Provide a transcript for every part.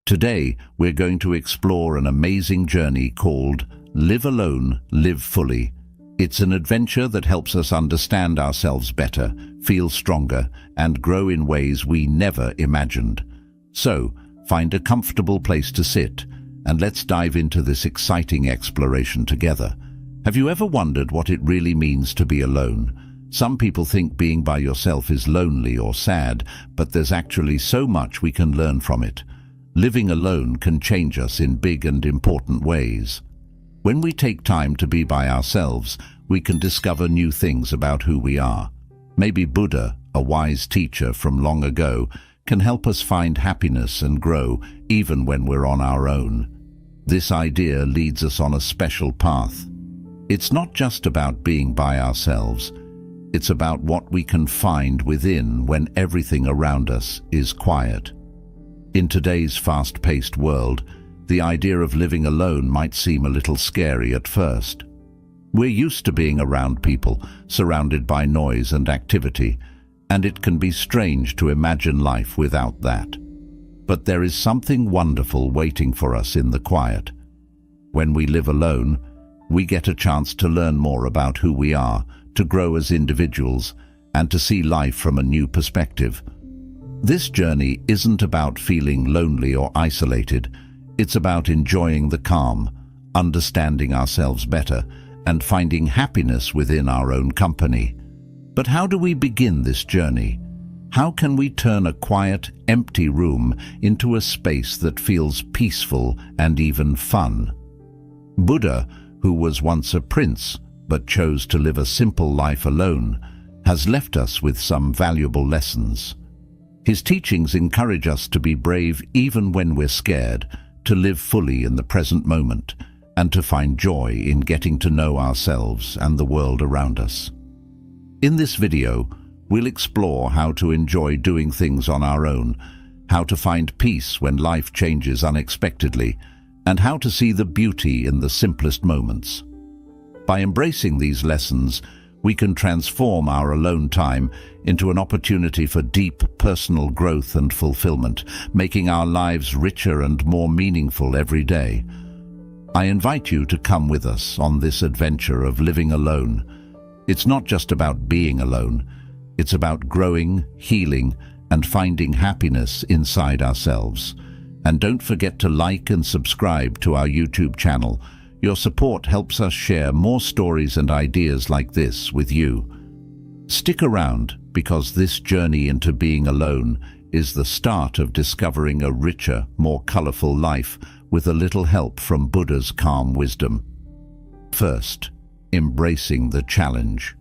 Today, we're going to explore an amazing journey called Live Alone, Live Fully. It's an adventure that helps us understand ourselves better, feel stronger, and grow in ways we never imagined. So, find a comfortable place to sit, and let's dive into this exciting exploration together. Have you ever wondered what it really means to be alone? Some people think being by yourself is lonely or sad, but there's actually so much we can learn from it. Living alone can change us in big and important ways. When we take time to be by ourselves, we can discover new things about who we are. Maybe Buddha, a wise teacher from long ago, can help us find happiness and grow even when we're on our own. This idea leads us on a special path. It's not just about being by ourselves. It's about what we can find within when everything around us is quiet. In today's fast-paced world, the idea of living alone might seem a little scary at first. We're used to being around people, surrounded by noise and activity, and it can be strange to imagine life without that. But there is something wonderful waiting for us in the quiet. When we live alone, we get a chance to learn more about who we are, to grow as individuals, and to see life from a new perspective. This journey isn't about feeling lonely or isolated. It's about enjoying the calm, understanding ourselves better, and finding happiness within our own company. But how do we begin this journey? How can we turn a quiet, empty room into a space that feels peaceful and even fun? Buddha, who was once a prince but chose to live a simple life alone, has left us with some valuable lessons. His teachings encourage us to be brave even when we're scared, to live fully in the present moment, and to find joy in getting to know ourselves and the world around us. In this video, we'll explore how to enjoy doing things on our own, how to find peace when life changes unexpectedly, and how to see the beauty in the simplest moments. By embracing these lessons, we can transform our alone time into an opportunity for deep personal growth and fulfillment, making our lives richer and more meaningful every day. I invite you to come with us on this adventure of living alone. It's not just about being alone. It's about growing, healing, and finding happiness inside ourselves. And don't forget to like and subscribe to our YouTube channel. Your support helps us share more stories and ideas like this with you. Stick around, because this journey into being alone is the start of discovering a richer, more colorful life with a little help from Buddha's calm wisdom. First, embracing the challenge.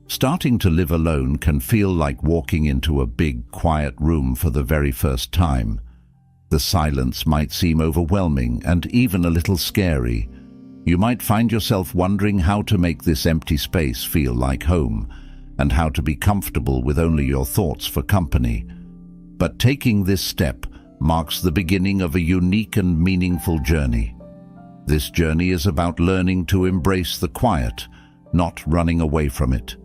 Starting to live alone can feel like walking into a big, quiet room for the very first time. The silence might seem overwhelming and even a little scary. You might find yourself wondering how to make this empty space feel like home, and how to be comfortable with only your thoughts for company. But taking this step marks the beginning of a unique and meaningful journey. This journey is about learning to embrace the quiet, not running away from it.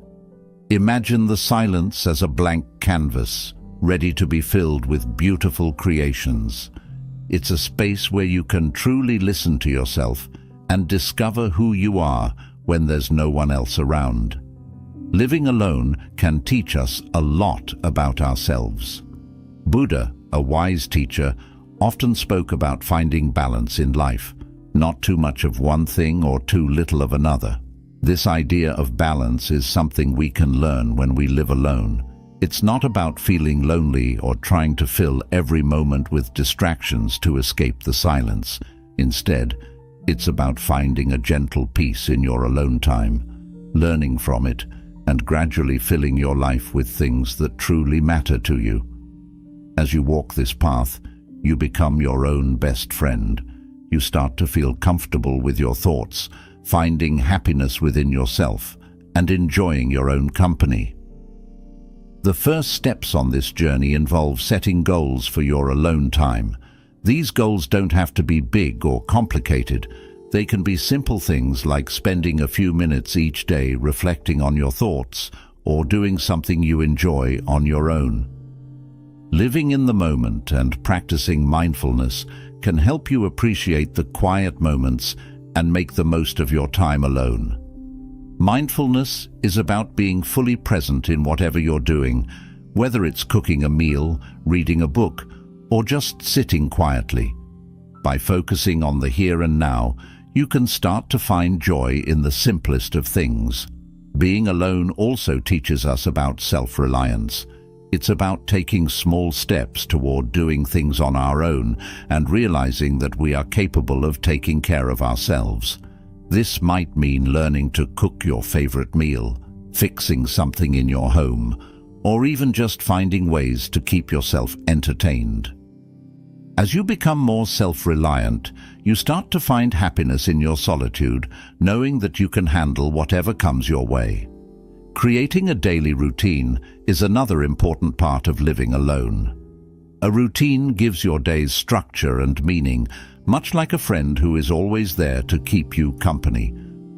Imagine the silence as a blank canvas, ready to be filled with beautiful creations. It's a space where you can truly listen to yourself and discover who you are when there's no one else around. Living alone can teach us a lot about ourselves. Buddha, a wise teacher, often spoke about finding balance in life, not too much of one thing or too little of another. This idea of balance is something we can learn when we live alone. It's not about feeling lonely or trying to fill every moment with distractions to escape the silence. Instead, it's about finding a gentle peace in your alone time, learning from it, and gradually filling your life with things that truly matter to you. As you walk this path, you become your own best friend. You start to feel comfortable with your thoughts, finding happiness within yourself, and enjoying your own company. The first steps on this journey involve setting goals for your alone time. These goals don't have to be big or complicated. They can be simple things like spending a few minutes each day reflecting on your thoughts or doing something you enjoy on your own. Living in the moment and practicing mindfulness can help you appreciate the quiet moments and make the most of your time alone. Mindfulness is about being fully present in whatever you're doing, whether it's cooking a meal, reading a book, or just sitting quietly. By focusing on the here and now, you can start to find joy in the simplest of things. Being alone also teaches us about self-reliance. It's about taking small steps toward doing things on our own and realizing that we are capable of taking care of ourselves. This might mean learning to cook your favorite meal, fixing something in your home, or even just finding ways to keep yourself entertained. As you become more self-reliant, you start to find happiness in your solitude, knowing that you can handle whatever comes your way. Creating a daily routine is another important part of living alone. A routine gives your days structure and meaning, much like a friend who is always there to keep you company.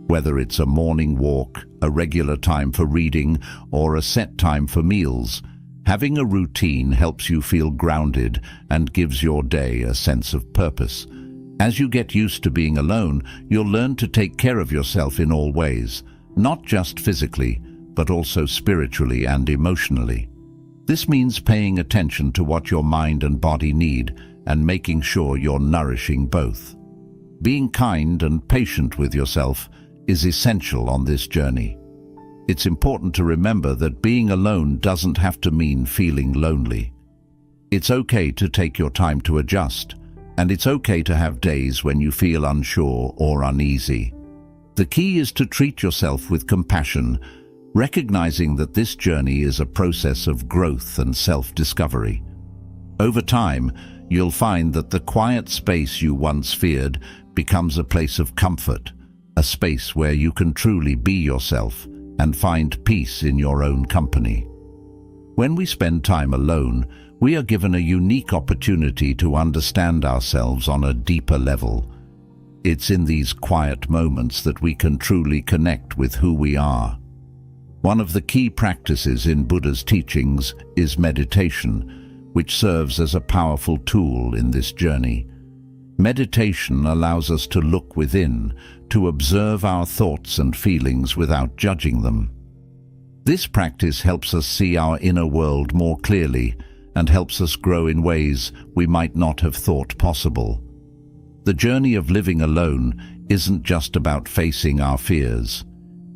Whether it's a morning walk, a regular time for reading, or a set time for meals, having a routine helps you feel grounded and gives your day a sense of purpose. As you get used to being alone, you'll learn to take care of yourself in all ways, not just physically, but also spiritually and emotionally. This means paying attention to what your mind and body need and making sure you're nourishing both. Being kind and patient with yourself is essential on this journey. It's important to remember that being alone doesn't have to mean feeling lonely. It's okay to take your time to adjust, and it's okay to have days when you feel unsure or uneasy. The key is to treat yourself with compassion, recognizing that this journey is a process of growth and self-discovery. Over time, you'll find that the quiet space you once feared becomes a place of comfort, a space where you can truly be yourself and find peace in your own company. When we spend time alone, we are given a unique opportunity to understand ourselves on a deeper level. It's in these quiet moments that we can truly connect with who we are. One of the key practices in Buddha's teachings is meditation, which serves as a powerful tool in this journey. Meditation allows us to look within, to observe our thoughts and feelings without judging them. This practice helps us see our inner world more clearly and helps us grow in ways we might not have thought possible. The journey of living alone isn't just about facing our fears.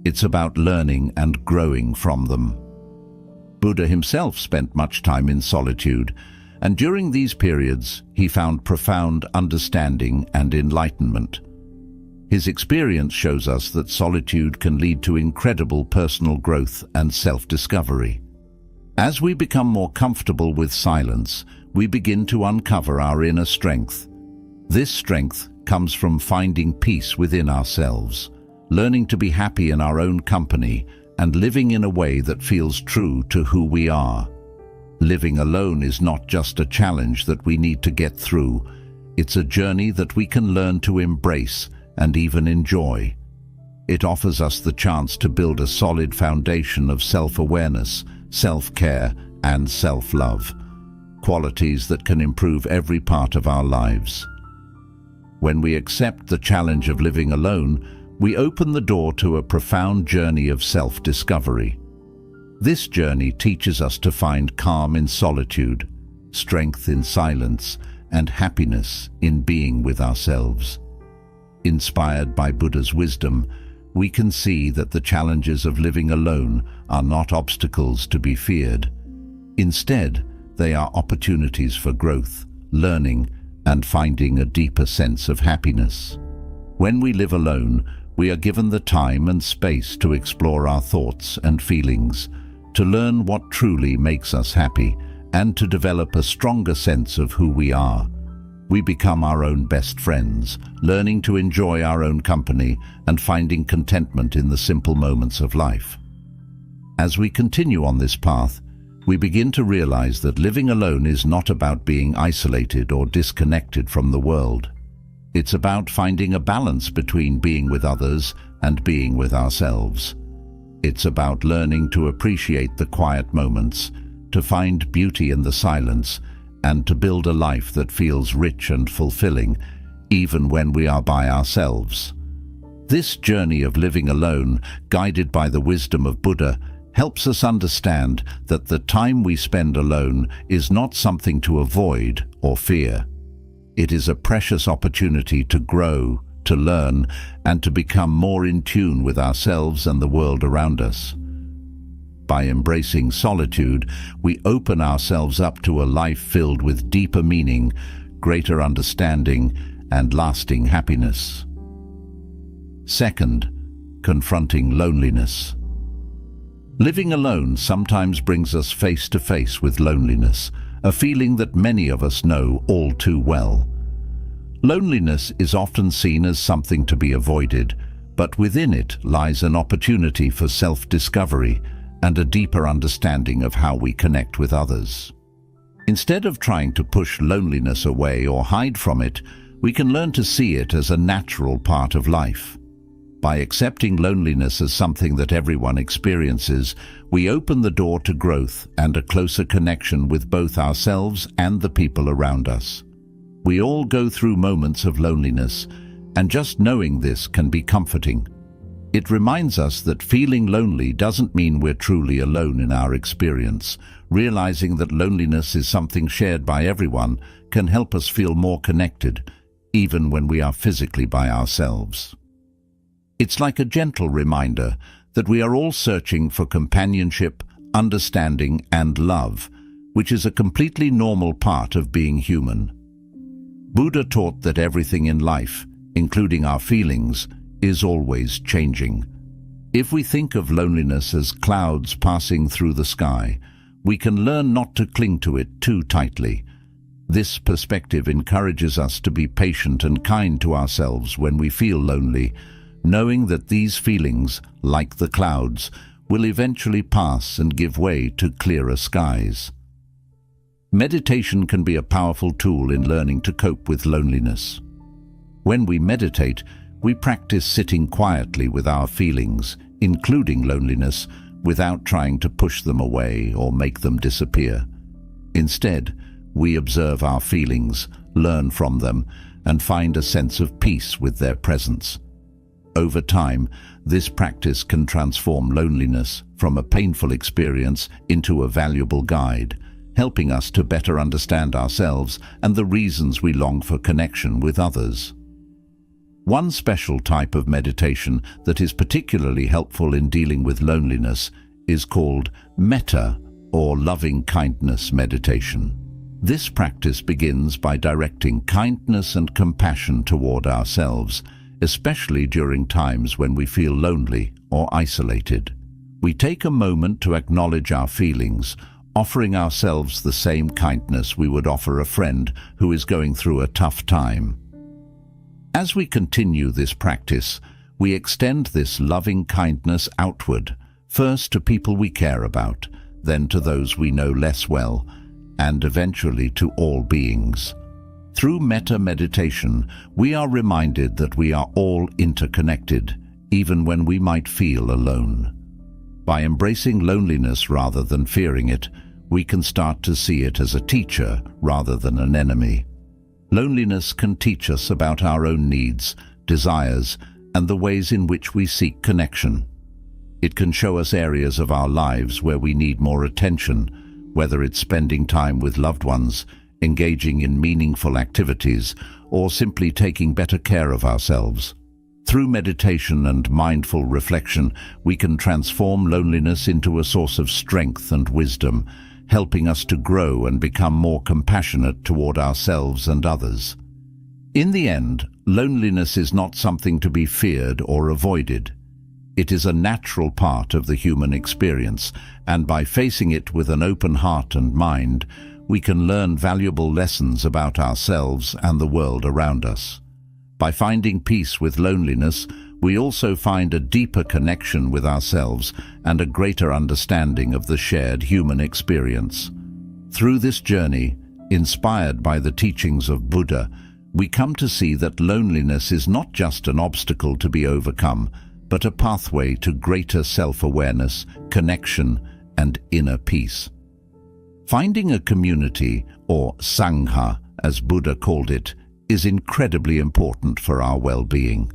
It's about learning and growing from them. Buddha himself spent much time in solitude, and during these periods he found profound understanding and enlightenment. His experience shows us that solitude can lead to incredible personal growth and self-discovery. As we become more comfortable with silence, we begin to uncover our inner strength. This strength comes from finding peace within ourselves, learning to be happy in our own company, and living in a way that feels true to who we are. Living alone is not just a challenge that we need to get through. It's a journey that we can learn to embrace and even enjoy. It offers us the chance to build a solid foundation of self-awareness, self-care, and self-love, qualities that can improve every part of our lives. When we accept the challenge of living alone, we open the door to a profound journey of self-discovery. This journey teaches us to find calm in solitude, strength in silence, and happiness in being with ourselves. Inspired by Buddha's wisdom, we can see that the challenges of living alone are not obstacles to be feared. Instead, they are opportunities for growth, learning, and finding a deeper sense of happiness. When we live alone, we are given the time and space to explore our thoughts and feelings, to learn what truly makes us happy, and to develop a stronger sense of who we are. We become our own best friends, learning to enjoy our own company and finding contentment in the simple moments of life. As we continue on this path, we begin to realize that living alone is not about being isolated or disconnected from the world. It's about finding a balance between being with others and being with ourselves. It's about learning to appreciate the quiet moments, to find beauty in the silence, and to build a life that feels rich and fulfilling, even when we are by ourselves. This journey of living alone, guided by the wisdom of Buddha, helps us understand that the time we spend alone is not something to avoid or fear. It is a precious opportunity to grow, to learn, and to become more in tune with ourselves and the world around us. By embracing solitude, we open ourselves up to a life filled with deeper meaning, greater understanding, and lasting happiness. Second, confronting loneliness. Living alone sometimes brings us face to face with loneliness, a feeling that many of us know all too well. Loneliness is often seen as something to be avoided, but within it lies an opportunity for self-discovery and a deeper understanding of how we connect with others. Instead of trying to push loneliness away or hide from it, we can learn to see it as a natural part of life. By accepting loneliness as something that everyone experiences, we open the door to growth and a closer connection with both ourselves and the people around us. We all go through moments of loneliness, and just knowing this can be comforting. It reminds us that feeling lonely doesn't mean we're truly alone in our experience. Realizing that loneliness is something shared by everyone can help us feel more connected, even when we are physically by ourselves. It's like a gentle reminder that we are all searching for companionship, understanding, and love, which is a completely normal part of being human. Buddha taught that everything in life, including our feelings, is always changing. If we think of loneliness as clouds passing through the sky, we can learn not to cling to it too tightly. This perspective encourages us to be patient and kind to ourselves when we feel lonely, knowing that these feelings, like the clouds, will eventually pass and give way to clearer skies. Meditation can be a powerful tool in learning to cope with loneliness. When we meditate, we practice sitting quietly with our feelings, including loneliness, without trying to push them away or make them disappear. Instead, we observe our feelings, learn from them, and find a sense of peace with their presence. Over time, this practice can transform loneliness from a painful experience into a valuable guide, helping us to better understand ourselves and the reasons we long for connection with others. One special type of meditation that is particularly helpful in dealing with loneliness is called metta, or loving kindness meditation. This practice begins by directing kindness and compassion toward ourselves, especially during times when we feel lonely or isolated. We take a moment to acknowledge our feelings, offering ourselves the same kindness we would offer a friend who is going through a tough time. As we continue this practice, we extend this loving kindness outward, first to people we care about, then to those we know less well, and eventually to all beings. Through metta meditation, we are reminded that we are all interconnected, even when we might feel alone. By embracing loneliness rather than fearing it, we can start to see it as a teacher rather than an enemy. Loneliness can teach us about our own needs, desires, and the ways in which we seek connection. It can show us areas of our lives where we need more attention, whether it's spending time with loved ones, engaging in meaningful activities, or simply taking better care of ourselves. Through meditation and mindful reflection, we can transform loneliness into a source of strength and wisdom, helping us to grow and become more compassionate toward ourselves and others. In the end, loneliness is not something to be feared or avoided. It is a natural part of the human experience, and by facing it with an open heart and mind, we can learn valuable lessons about ourselves and the world around us. By finding peace with loneliness, we also find a deeper connection with ourselves and a greater understanding of the shared human experience. Through this journey, inspired by the teachings of Buddha, we come to see that loneliness is not just an obstacle to be overcome, but a pathway to greater self-awareness, connection, and inner peace. Finding a community, or sangha, as Buddha called it, is incredibly important for our well-being.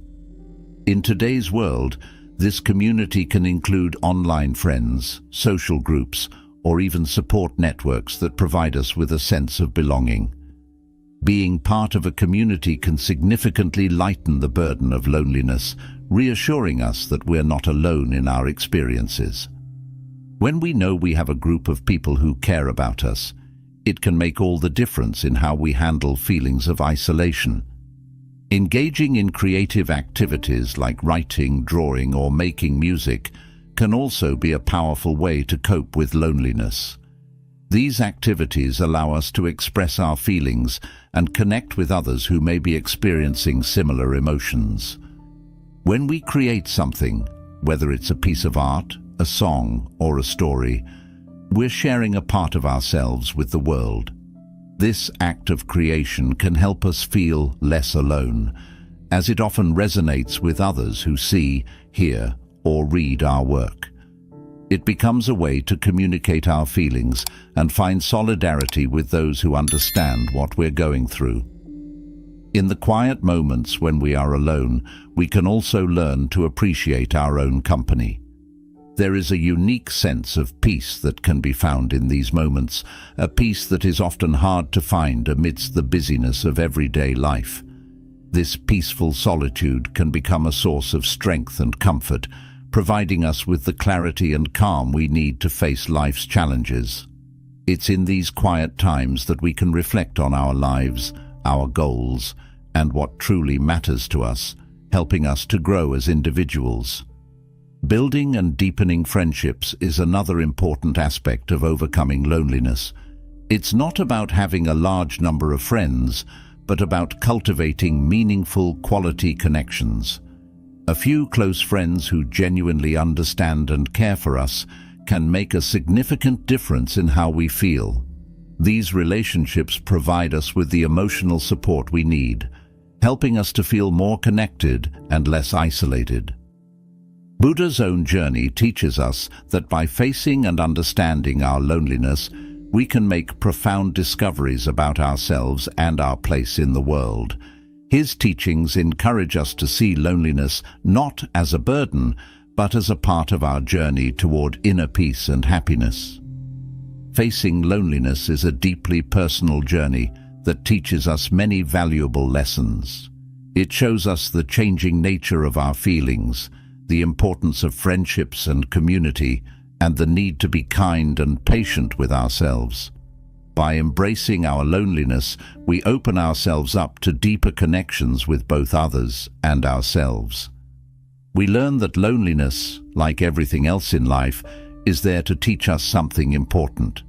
In today's world, this community can include online friends, social groups, or even support networks that provide us with a sense of belonging. Being part of a community can significantly lighten the burden of loneliness, reassuring us that we're not alone in our experiences. When we know we have a group of people who care about us, it can make all the difference in how we handle feelings of isolation. Engaging in creative activities like writing, drawing, or making music can also be a powerful way to cope with loneliness. These activities allow us to express our feelings and connect with others who may be experiencing similar emotions. When we create something, whether it's a piece of art, a song, or a story, we're sharing a part of ourselves with the world. This act of creation can help us feel less alone, as it often resonates with others who see, hear, or read our work. It becomes a way to communicate our feelings and find solidarity with those who understand what we're going through. In the quiet moments when we are alone, we can also learn to appreciate our own company. There is a unique sense of peace that can be found in these moments, a peace that is often hard to find amidst the busyness of everyday life. This peaceful solitude can become a source of strength and comfort, providing us with the clarity and calm we need to face life's challenges. It's in these quiet times that we can reflect on our lives, our goals, and what truly matters to us, helping us to grow as individuals. Building and deepening friendships is another important aspect of overcoming loneliness. It's not about having a large number of friends, but about cultivating meaningful, quality connections. A few close friends who genuinely understand and care for us can make a significant difference in how we feel. These relationships provide us with the emotional support we need, helping us to feel more connected and less isolated. Buddha's own journey teaches us that by facing and understanding our loneliness, we can make profound discoveries about ourselves and our place in the world. His teachings encourage us to see loneliness not as a burden, but as a part of our journey toward inner peace and happiness. Facing loneliness is a deeply personal journey that teaches us many valuable lessons. It shows us the changing nature of our feelings, the importance of friendships and community, and the need to be kind and patient with ourselves. By embracing our loneliness, we open ourselves up to deeper connections with both others and ourselves. We learn that loneliness, like everything else in life, is there to teach us something important.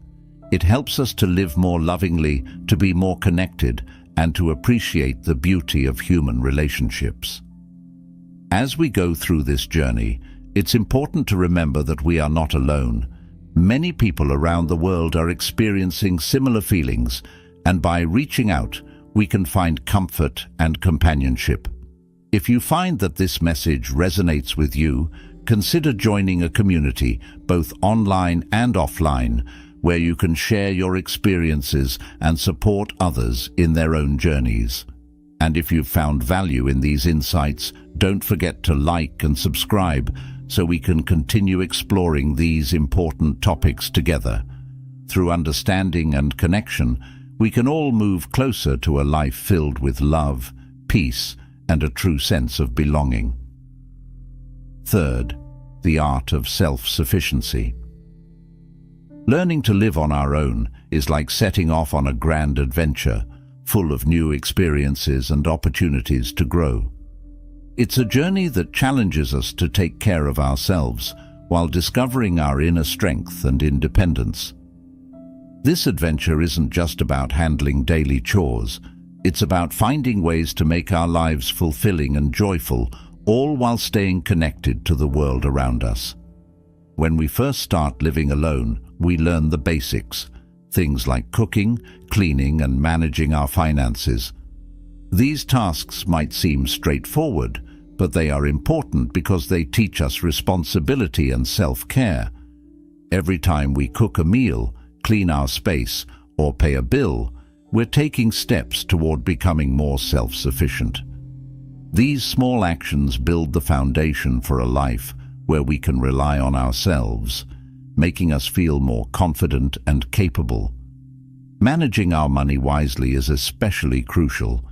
It helps us to live more lovingly, to be more connected, and to appreciate the beauty of human relationships. As we go through this journey, it's important to remember that we are not alone. Many people around the world are experiencing similar feelings, and by reaching out, we can find comfort and companionship. If you find that this message resonates with you, consider joining a community, both online and offline, where you can share your experiences and support others in their own journeys. And if you've found value in these insights, don't forget to like and subscribe so we can continue exploring these important topics together. Through understanding and connection, we can all move closer to a life filled with love, peace, and a true sense of belonging. Third, the art of self-sufficiency. Learning to live on our own is like setting off on a grand adventure, full of new experiences and opportunities to grow. It's a journey that challenges us to take care of ourselves while discovering our inner strength and independence. This adventure isn't just about handling daily chores. It's about finding ways to make our lives fulfilling and joyful, all while staying connected to the world around us. When we first start living alone, we learn the basics, things like cooking, cleaning, and managing our finances. These tasks might seem straightforward, but they are important because they teach us responsibility and self-care. Every time we cook a meal, clean our space, or pay a bill, we're taking steps toward becoming more self-sufficient. These small actions build the foundation for a life where we can rely on ourselves, making us feel more confident and capable. Managing our money wisely is especially crucial.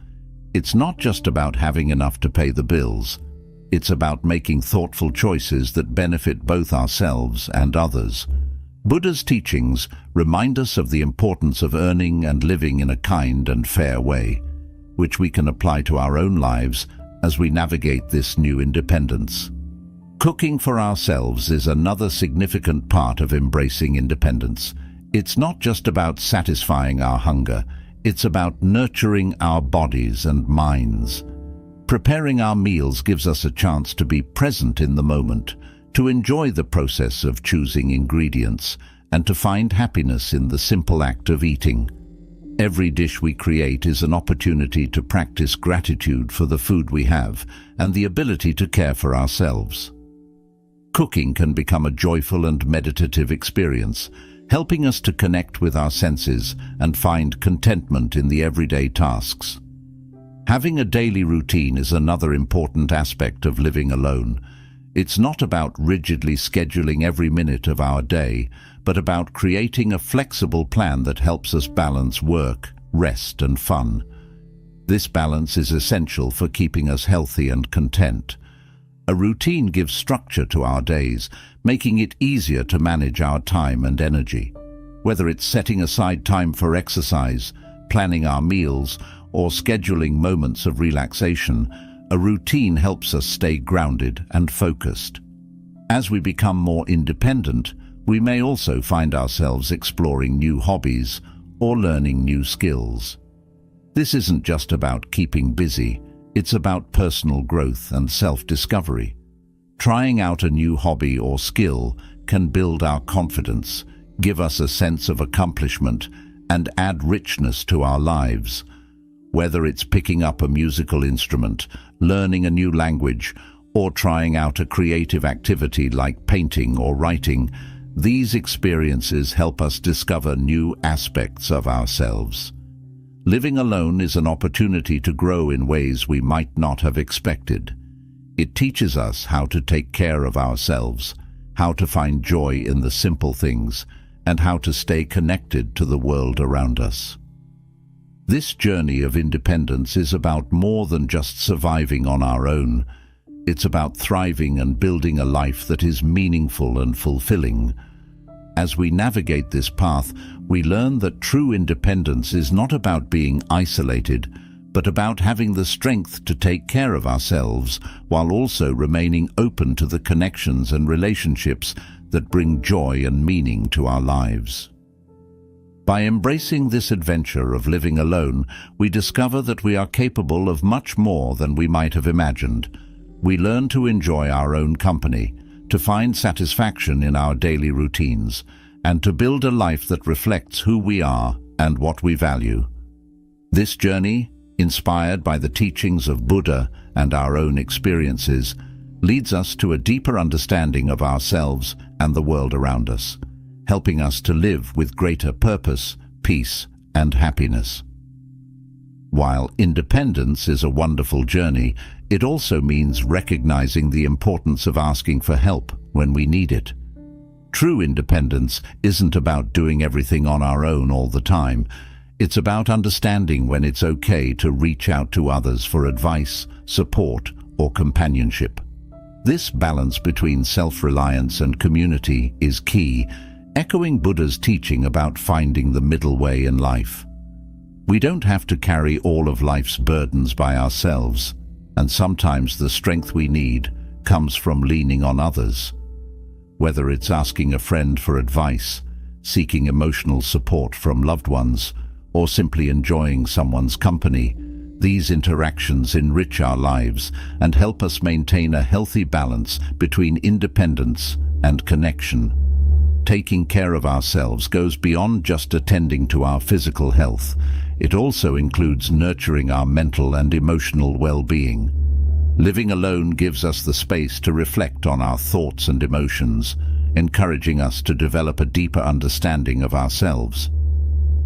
It's not just about having enough to pay the bills. It's about making thoughtful choices that benefit both ourselves and others. Buddha's teachings remind us of the importance of earning and living in a kind and fair way, which we can apply to our own lives as we navigate this new independence. Cooking for ourselves is another significant part of embracing independence. It's not just about satisfying our hunger, it's about nurturing our bodies and minds. Preparing our meals gives us a chance to be present in the moment, to enjoy the process of choosing ingredients, and to find happiness in the simple act of eating. Every dish we create is an opportunity to practice gratitude for the food we have and the ability to care for ourselves. Cooking can become a joyful and meditative experience, helping us to connect with our senses and find contentment in the everyday tasks. Having a daily routine is another important aspect of living alone. It's not about rigidly scheduling every minute of our day, but about creating a flexible plan that helps us balance work, rest, and fun. This balance is essential for keeping us healthy and content. A routine gives structure to our days, making it easier to manage our time and energy. Whether it's setting aside time for exercise, planning our meals, or scheduling moments of relaxation, a routine helps us stay grounded and focused. As we become more independent, we may also find ourselves exploring new hobbies or learning new skills. This isn't just about keeping busy, it's about personal growth and self-discovery. Trying out a new hobby or skill can build our confidence, give us a sense of accomplishment, and add richness to our lives. Whether it's picking up a musical instrument, learning a new language, or trying out a creative activity like painting or writing, these experiences help us discover new aspects of ourselves. Living alone is an opportunity to grow in ways we might not have expected. It teaches us how to take care of ourselves, how to find joy in the simple things, and how to stay connected to the world around us. This journey of independence is about more than just surviving on our own. It's about thriving and building a life that is meaningful and fulfilling. As we navigate this path, we learn that true independence is not about being isolated, but about having the strength to take care of ourselves while also remaining open to the connections and relationships that bring joy and meaning to our lives. By embracing this adventure of living alone, we discover that we are capable of much more than we might have imagined. We learn to enjoy our own company, to find satisfaction in our daily routines, and to build a life that reflects who we are and what we value. This journey, inspired by the teachings of Buddha and our own experiences, leads us to a deeper understanding of ourselves and the world around us, helping us to live with greater purpose, peace, and happiness. While independence is a wonderful journey, it also means recognizing the importance of asking for help when we need it. True independence isn't about doing everything on our own all the time. It's about understanding when it's okay to reach out to others for advice, support, or companionship. This balance between self-reliance and community is key, echoing Buddha's teaching about finding the middle way in life. We don't have to carry all of life's burdens by ourselves, and sometimes the strength we need comes from leaning on others. Whether it's asking a friend for advice, seeking emotional support from loved ones, or simply enjoying someone's company, these interactions enrich our lives and help us maintain a healthy balance between independence and connection. Taking care of ourselves goes beyond just attending to our physical health. It also includes nurturing our mental and emotional well-being. Living alone gives us the space to reflect on our thoughts and emotions, encouraging us to develop a deeper understanding of ourselves.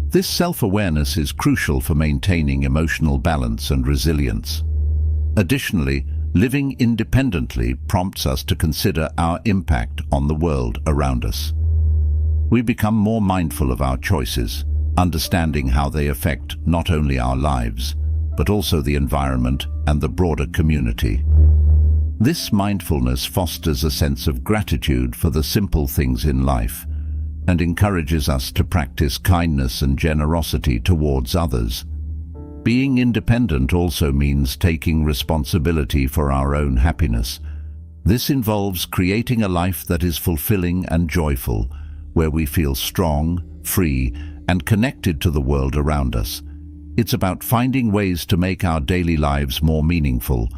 This self-awareness is crucial for maintaining emotional balance and resilience. Additionally, living independently prompts us to consider our impact on the world around us. We become more mindful of our choices, understanding how they affect not only our lives, but also the environment and the broader community. This mindfulness fosters a sense of gratitude for the simple things in life and encourages us to practice kindness and generosity towards others. Being independent also means taking responsibility for our own happiness. This involves creating a life that is fulfilling and joyful, where we feel strong, free, and connected to the world around us. It's about finding ways to make our daily lives more meaningful,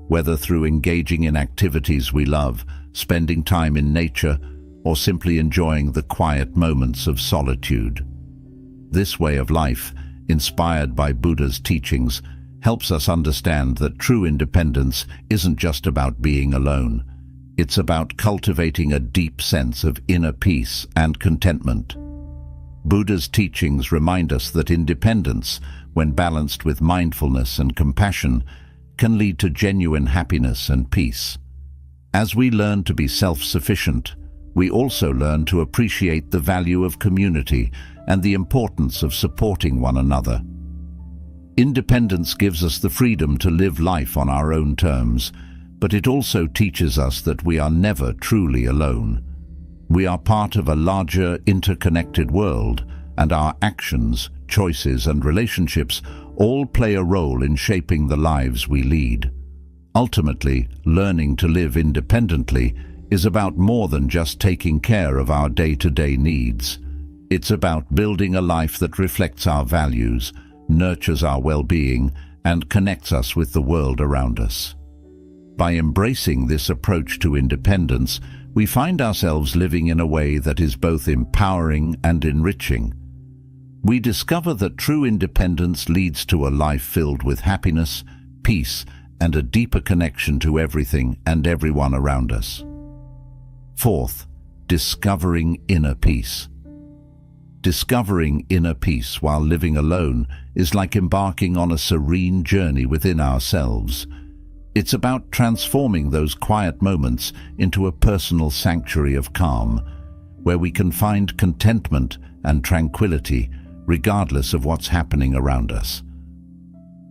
whether through engaging in activities we love, spending time in nature, or simply enjoying the quiet moments of solitude. This way of life, inspired by Buddha's teachings, helps us understand that true independence isn't just about being alone. It's about cultivating a deep sense of inner peace and contentment. Buddha's teachings remind us that independence, when balanced with mindfulness and compassion, can lead to genuine happiness and peace. As we learn to be self-sufficient, we also learn to appreciate the value of community and the importance of supporting one another. Independence gives us the freedom to live life on our own terms, but it also teaches us that we are never truly alone. We are part of a larger, interconnected world, and our actions, choices, and relationships all play a role in shaping the lives we lead. Ultimately, learning to live independently is about more than just taking care of our day-to-day needs. It's about building a life that reflects our values, nurtures our well-being, and connects us with the world around us. By embracing this approach to independence, we find ourselves living in a way that is both empowering and enriching. We discover that true independence leads to a life filled with happiness, peace, and a deeper connection to everything and everyone around us. Fourth, discovering inner peace. Discovering inner peace while living alone is like embarking on a serene journey within ourselves. It's about transforming those quiet moments into a personal sanctuary of calm, where we can find contentment and tranquility regardless of what's happening around us.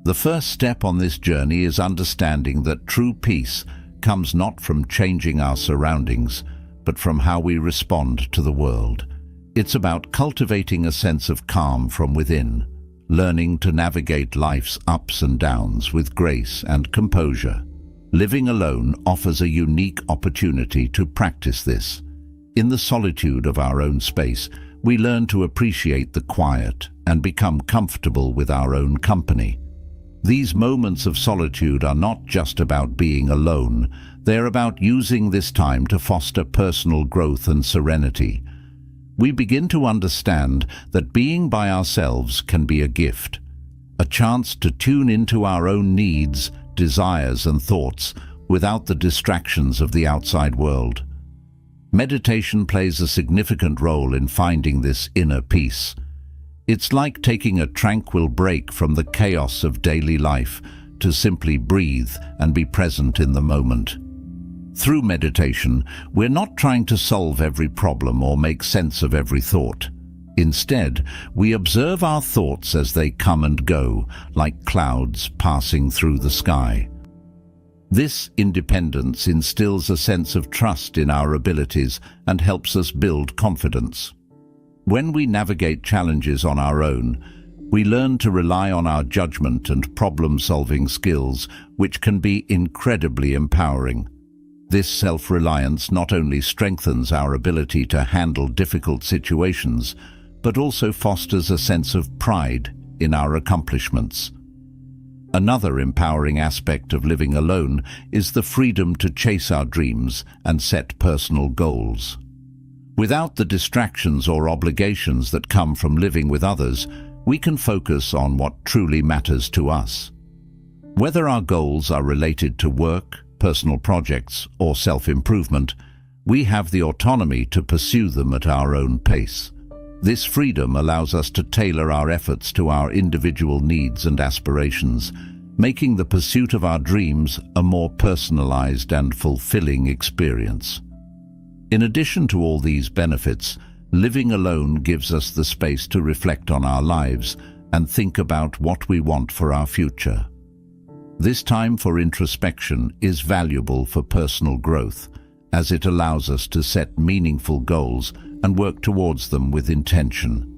The first step on this journey is understanding that true peace comes not from changing our surroundings, but from how we respond to the world. It's about cultivating a sense of calm from within, learning to navigate life's ups and downs with grace and composure. Living alone offers a unique opportunity to practice this. In the solitude of our own space, we learn to appreciate the quiet and become comfortable with our own company. These moments of solitude are not just about being alone, they're about using this time to foster personal growth and serenity. We begin to understand that being by ourselves can be a gift, a chance to tune into our own needs, desires, and thoughts without the distractions of the outside world. Meditation plays a significant role in finding this inner peace. It's like taking a tranquil break from the chaos of daily life to simply breathe and be present in the moment. Through meditation, we're not trying to solve every problem or make sense of every thought. Instead, we observe our thoughts as they come and go, like clouds passing through the sky. This independence instills a sense of trust in our abilities and helps us build confidence. When we navigate challenges on our own, we learn to rely on our judgment and problem-solving skills, which can be incredibly empowering. This self-reliance not only strengthens our ability to handle difficult situations, but also fosters a sense of pride in our accomplishments. Another empowering aspect of living alone is the freedom to chase our dreams and set personal goals. Without the distractions or obligations that come from living with others, we can focus on what truly matters to us. Whether our goals are related to work, personal projects, or self-improvement, We have the autonomy to pursue them at our own pace. This freedom allows us to tailor our efforts to our individual needs and aspirations, making the pursuit of our dreams a more personalized and fulfilling experience. In addition to all these benefits, living alone gives us the space to reflect on our lives and think about what we want for our future. This time for introspection is valuable for personal growth, as it allows us to set meaningful goals and work towards them with intention.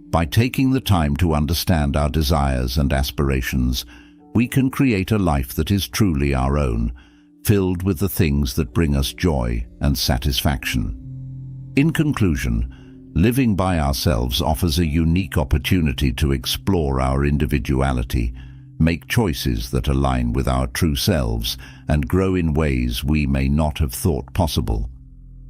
By taking the time to understand our desires and aspirations, we can create a life that is truly our own, filled with the things that bring us joy and satisfaction. In conclusion, living by ourselves offers a unique opportunity to explore our individuality, make choices that align with our true selves, and grow in ways we may not have thought possible.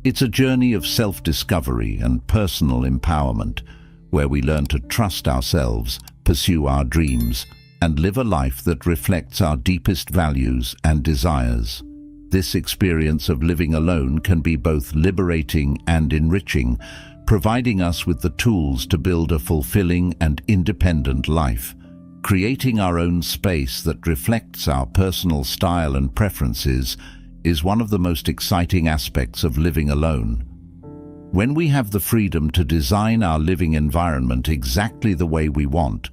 It's a journey of self-discovery and personal empowerment, where we learn to trust ourselves, pursue our dreams, and live a life that reflects our deepest values and desires. This experience of living alone can be both liberating and enriching, providing us with the tools to build a fulfilling and independent life. Creating our own space that reflects our personal style and preferences is one of the most exciting aspects of living alone. When we have the freedom to design our living environment exactly the way we want,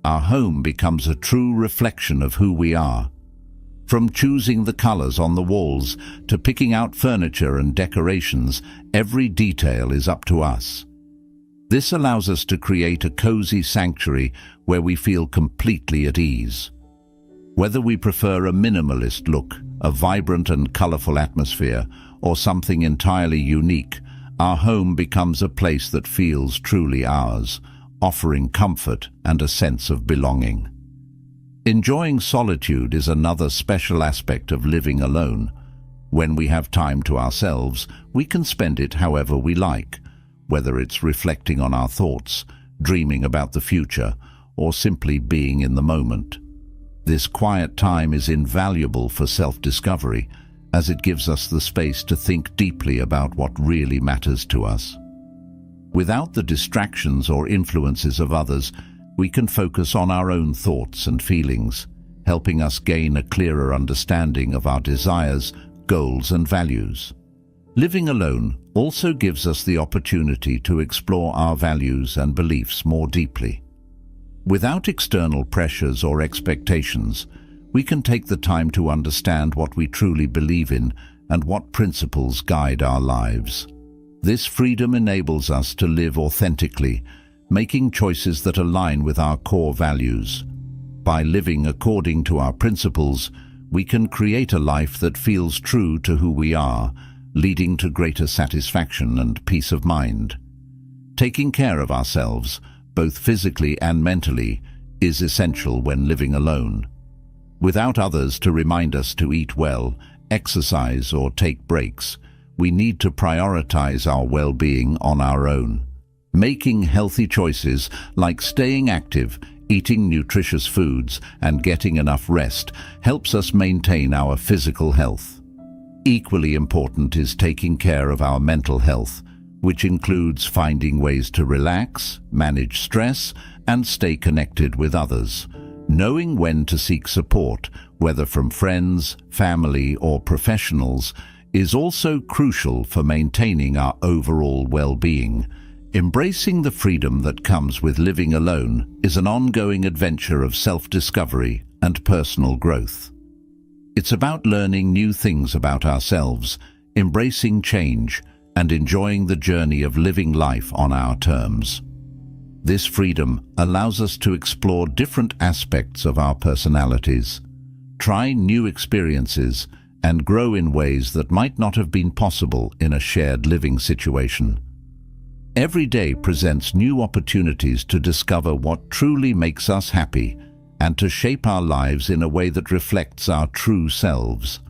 our home becomes a true reflection of who we are. From choosing the colors on the walls to picking out furniture and decorations, every detail is up to us. This allows us to create a cozy sanctuary where we feel completely at ease. Whether we prefer a minimalist look, a vibrant and colorful atmosphere, or something entirely unique, our home becomes a place that feels truly ours, offering comfort and a sense of belonging. Enjoying solitude is another special aspect of living alone. When we have time to ourselves, we can spend it however we like, whether it's reflecting on our thoughts, dreaming about the future, or simply being in the moment. This quiet time is invaluable for self-discovery, as it gives us the space to think deeply about what really matters to us. Without the distractions or influences of others, we can focus on our own thoughts and feelings, helping us gain a clearer understanding of our desires, goals, and values. Living alone also gives us the opportunity to explore our values and beliefs more deeply. Without external pressures or expectations, we can take the time to understand what we truly believe in and what principles guide our lives. This freedom enables us to live authentically, making choices that align with our core values. By living according to our principles, we can create a life that feels true to who we are, leading to greater satisfaction and peace of mind. Taking care of ourselves, both physically and mentally, is essential when living alone. Without others to remind us to eat well, exercise, or take breaks, we need to prioritize our well-being on our own. Making healthy choices like staying active, eating nutritious foods, and getting enough rest helps us maintain our physical health. Equally important is taking care of our mental health, which includes finding ways to relax, manage stress, and stay connected with others. Knowing when to seek support, whether from friends, family, or professionals, is also crucial for maintaining our overall well-being. Embracing the freedom that comes with living alone is an ongoing adventure of self-discovery and personal growth. It's about learning new things about ourselves, embracing change, and enjoying the journey of living life on our terms. This freedom allows us to explore different aspects of our personalities, try new experiences, and grow in ways that might not have been possible in a shared living situation. Every day presents new opportunities to discover what truly makes us happy and to shape our lives in a way that reflects our true selves.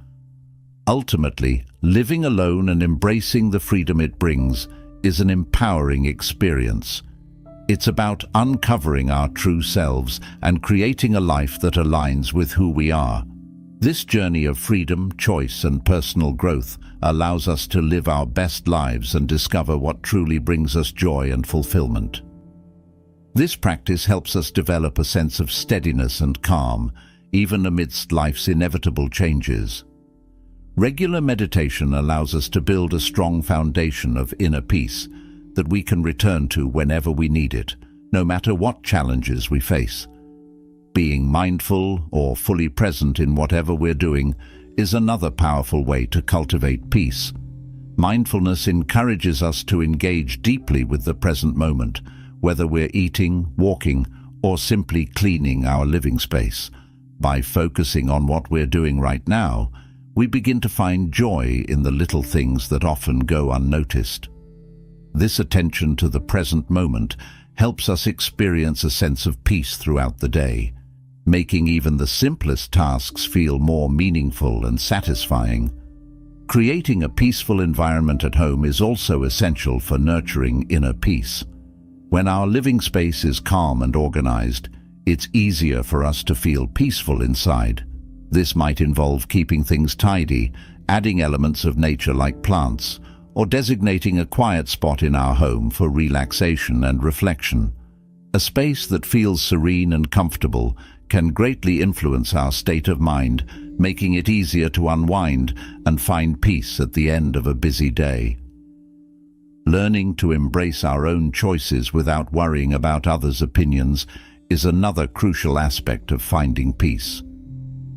Ultimately, living alone and embracing the freedom it brings is an empowering experience. It's about uncovering our true selves and creating a life that aligns with who we are. This journey of freedom, choice, and personal growth allows us to live our best lives and discover what truly brings us joy and fulfillment. This practice helps us develop a sense of steadiness and calm, even amidst life's inevitable changes. Regular meditation allows us to build a strong foundation of inner peace that we can return to whenever we need it, no matter what challenges we face. Being mindful or fully present in whatever we're doing is another powerful way to cultivate peace. Mindfulness encourages us to engage deeply with the present moment, whether we're eating, walking, or simply cleaning our living space. By focusing on what we're doing right now, we begin to find joy in the little things that often go unnoticed. This attention to the present moment helps us experience a sense of peace throughout the day, making even the simplest tasks feel more meaningful and satisfying. Creating a peaceful environment at home is also essential for nurturing inner peace. When our living space is calm and organized, it's easier for us to feel peaceful inside. This might involve keeping things tidy, adding elements of nature like plants, or designating a quiet spot in our home for relaxation and reflection. A space that feels serene and comfortable can greatly influence our state of mind, making it easier to unwind and find peace at the end of a busy day. Learning to embrace our own choices without worrying about others' opinions is another crucial aspect of finding peace.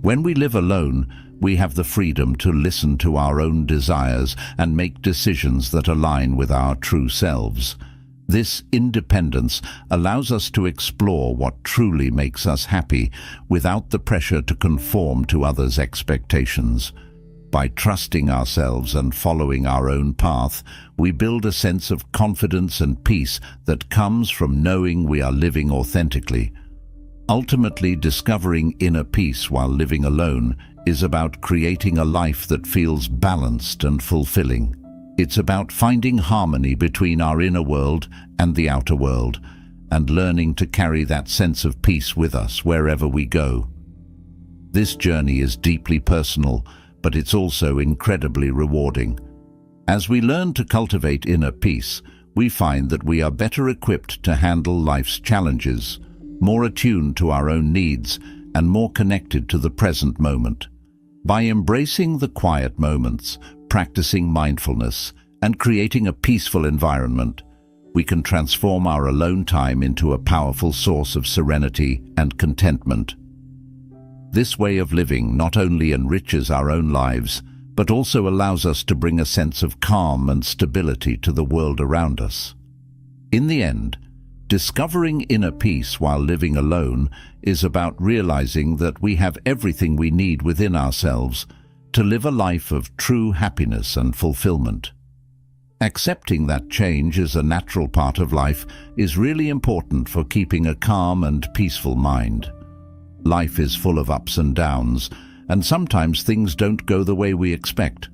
When we live alone, we have the freedom to listen to our own desires and make decisions that align with our true selves. This independence allows us to explore what truly makes us happy without the pressure to conform to others' expectations. By trusting ourselves and following our own path, we build a sense of confidence and peace that comes from knowing we are living authentically. Ultimately, discovering inner peace while living alone is about creating a life that feels balanced and fulfilling. It's about finding harmony between our inner world and the outer world, and learning to carry that sense of peace with us wherever we go. This journey is deeply personal, but it's also incredibly rewarding. As we learn to cultivate inner peace, we find that we are better equipped to handle life's challenges, more attuned to our own needs, and more connected to the present moment. By embracing the quiet moments, practicing mindfulness, and creating a peaceful environment, we can transform our alone time into a powerful source of serenity and contentment. This way of living not only enriches our own lives, but also allows us to bring a sense of calm and stability to the world around us. In the end, discovering inner peace while living alone is about realizing that we have everything we need within ourselves to live a life of true happiness and fulfillment. Accepting that change is a natural part of life is really important for keeping a calm and peaceful mind. Life is full of ups and downs, and sometimes things don't go the way we expect.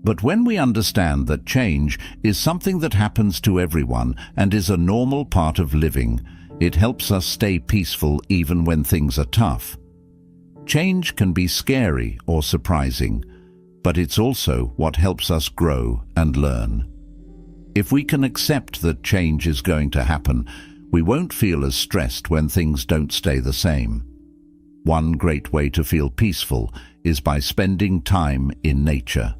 But when we understand that change is something that happens to everyone and is a normal part of living, it helps us stay peaceful even when things are tough. Change can be scary or surprising, but it's also what helps us grow and learn. If we can accept that change is going to happen, we won't feel as stressed when things don't stay the same. One great way to feel peaceful is by spending time in nature.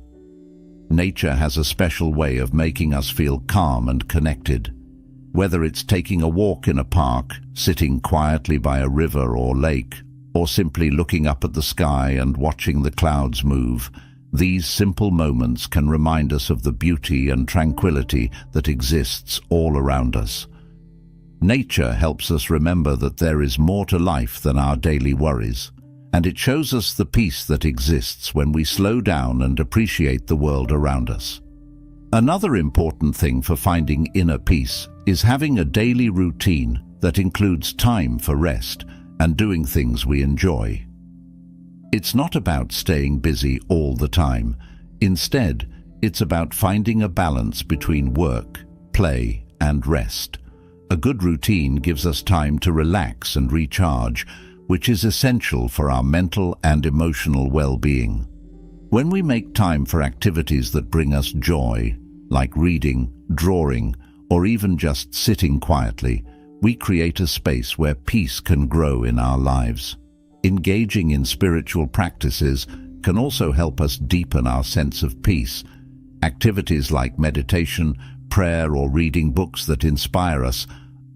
Nature has a special way of making us feel calm and connected. Whether it's taking a walk in a park, sitting quietly by a river or lake, or simply looking up at the sky and watching the clouds move, these simple moments can remind us of the beauty and tranquility that exists all around us. Nature helps us remember that there is more to life than our daily worries, and it shows us the peace that exists when we slow down and appreciate the world around us. Another important thing for finding inner peace is having a daily routine that includes time for rest and doing things we enjoy. It's not about staying busy all the time. Instead, it's about finding a balance between work, play, and rest. A good routine gives us time to relax and recharge, which is essential for our mental and emotional well-being. When we make time for activities that bring us joy, like reading, drawing, or even just sitting quietly, we create a space where peace can grow in our lives. Engaging in spiritual practices can also help us deepen our sense of peace. Activities like meditation, prayer, or reading books that inspire us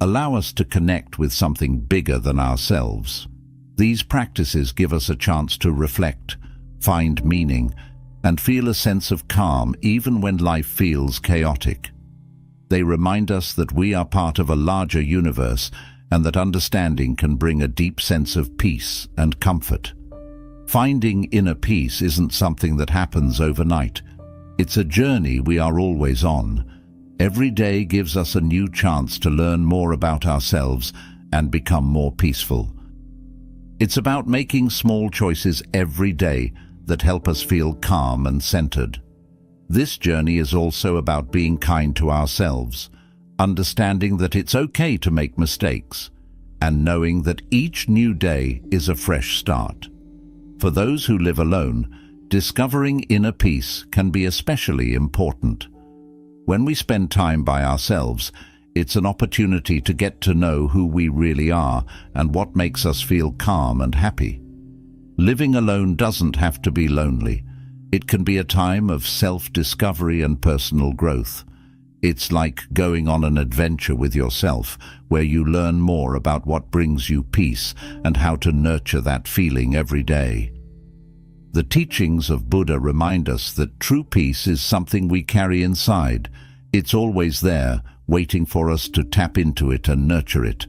allow us to connect with something bigger than ourselves. These practices give us a chance to reflect, find meaning, and feel a sense of calm even when life feels chaotic. They remind us that we are part of a larger universe and that understanding can bring a deep sense of peace and comfort. Finding inner peace isn't something that happens overnight. It's a journey we are always on. Every day gives us a new chance to learn more about ourselves and become more peaceful. It's about making small choices every day that help us feel calm and centered. This journey is also about being kind to ourselves, understanding that it's okay to make mistakes, and knowing that each new day is a fresh start. For those who live alone, discovering inner peace can be especially important. When we spend time by ourselves, it's an opportunity to get to know who we really are and what makes us feel calm and happy. Living alone doesn't have to be lonely. It can be a time of self-discovery and personal growth. It's like going on an adventure with yourself, where you learn more about what brings you peace and how to nurture that feeling every day. The teachings of Buddha remind us that true peace is something we carry inside. It's always there, waiting for us to tap into it and nurture it.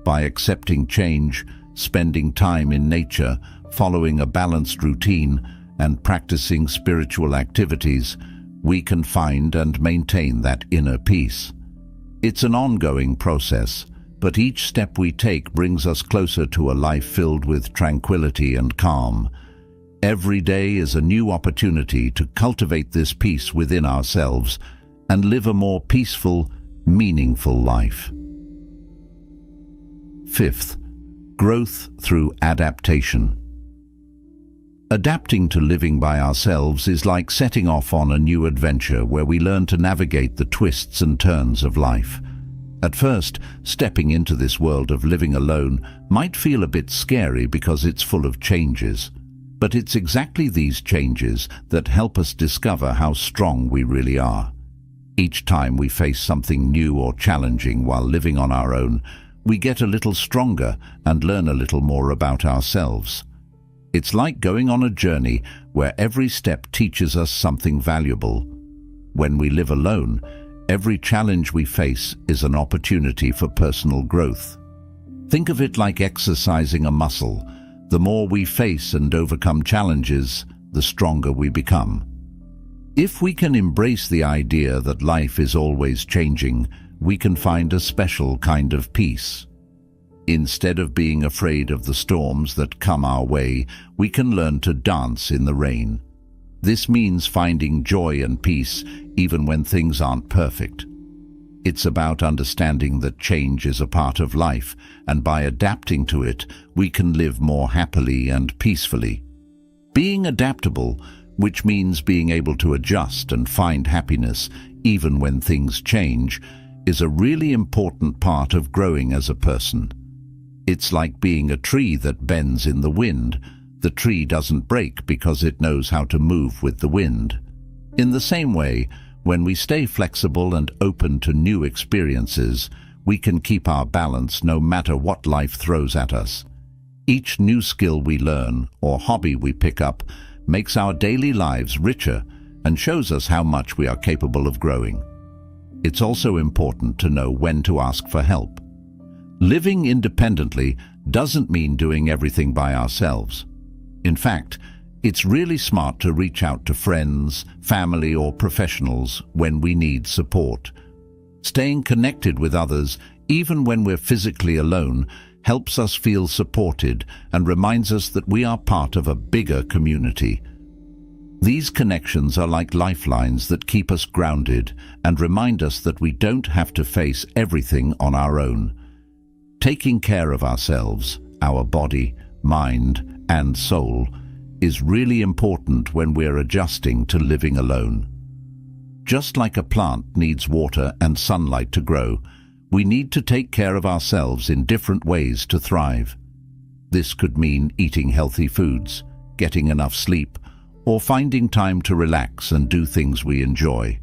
By accepting change, spending time in nature, following a balanced routine, and practicing spiritual activities, we can find and maintain that inner peace. It's an ongoing process, but each step we take brings us closer to a life filled with tranquility and calm. Every day is a new opportunity to cultivate this peace within ourselves and live a more peaceful, meaningful life. Fifth, growth through adaptation. Adapting to living by ourselves is like setting off on a new adventure where we learn to navigate the twists and turns of life. At first, stepping into this world of living alone might feel a bit scary because it's full of changes. But it's exactly these changes that help us discover how strong we really are. Each time we face something new or challenging while living on our own, we get a little stronger and learn a little more about ourselves. It's like going on a journey where every step teaches us something valuable. When we live alone, every challenge we face is an opportunity for personal growth. Think of it like exercising a muscle. The more we face and overcome challenges, the stronger we become. If we can embrace the idea that life is always changing, we can find a special kind of peace. Instead of being afraid of the storms that come our way, we can learn to dance in the rain. This means finding joy and peace even when things aren't perfect. It's about understanding that change is a part of life, and by adapting to it, we can live more happily and peacefully. Being adaptable, which means being able to adjust and find happiness even when things change, is a really important part of growing as a person. It's like being a tree that bends in the wind. The tree doesn't break because it knows how to move with the wind. In the same way, when we stay flexible and open to new experiences, we can keep our balance no matter what life throws at us. Each new skill we learn or hobby we pick up makes our daily lives richer and shows us how much we are capable of growing. It's also important to know when to ask for help. Living independently doesn't mean doing everything by ourselves. In fact, it's really smart to reach out to friends, family, or professionals when we need support. Staying connected with others, even when we're physically alone, helps us feel supported and reminds us that we are part of a bigger community. These connections are like lifelines that keep us grounded and remind us that we don't have to face everything on our own. Taking care of ourselves our body, mind, and soul, is really important when we're adjusting to living alone. Just like a plant needs water and sunlight to grow, we need to take care of ourselves in different ways to thrive. This could mean eating healthy foods, getting enough sleep, or finding time to relax and do things we enjoy.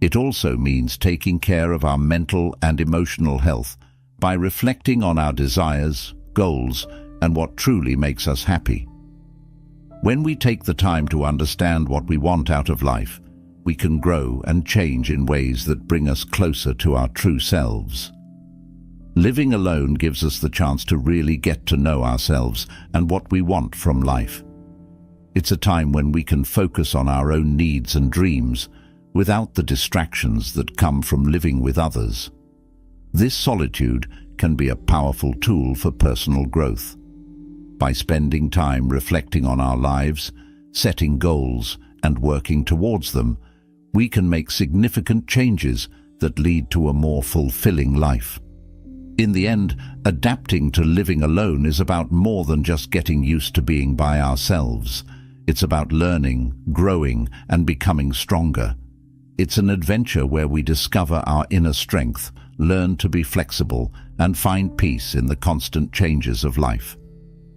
It also means taking care of our mental and emotional health by reflecting on our desires, goals, and what truly makes us happy. When we take the time to understand what we want out of life, we can grow and change in ways that bring us closer to our true selves. Living alone gives us the chance to really get to know ourselves and what we want from life. It's a time when we can focus on our own needs and dreams without the distractions that come from living with others. This solitude can be a powerful tool for personal growth. By spending time reflecting on our lives, setting goals, and working towards them, we can make significant changes that lead to a more fulfilling life. In the end, adapting to living alone is about more than just getting used to being by ourselves. It's about learning, growing, and becoming stronger. It's an adventure where we discover our inner strength, learn to be flexible, and find peace in the constant changes of life.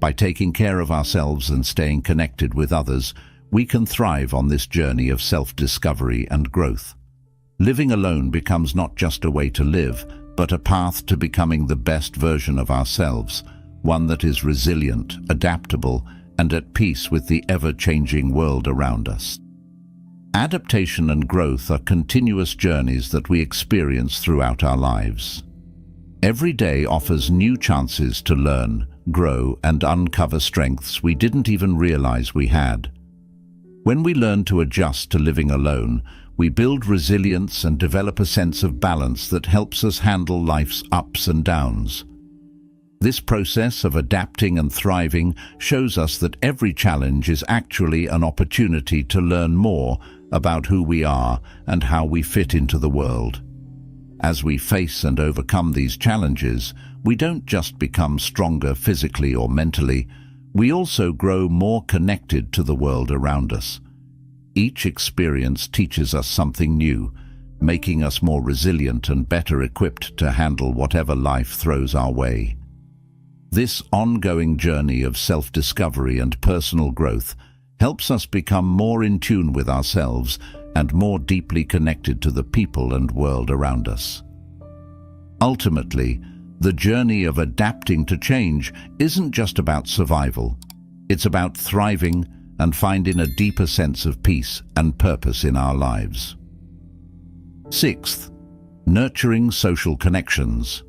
By taking care of ourselves and staying connected with others, we can thrive on this journey of self-discovery and growth. Living alone becomes not just a way to live, but a path to becoming the best version of ourselves, one that is resilient, adaptable, and at peace with the ever-changing world around us. Adaptation and growth are continuous journeys that we experience throughout our lives. Every day offers new chances to learn, grow, and uncover strengths we didn't even realize we had. When we learn to adjust to living alone, we build resilience and develop a sense of balance that helps us handle life's ups and downs. This process of adapting and thriving shows us that every challenge is actually an opportunity to learn more about who we are and how we fit into the world. As we face and overcome these challenges, we don't just become stronger physically or mentally, we also grow more connected to the world around us. Each experience teaches us something new, making us more resilient and better equipped to handle whatever life throws our way. This ongoing journey of self-discovery and personal growth helps us become more in tune with ourselves and more deeply connected to the people and world around us. Ultimately, the journey of adapting to change isn't just about survival. It's about thriving and finding a deeper sense of peace and purpose in our lives. Sixth, nurturing social connections.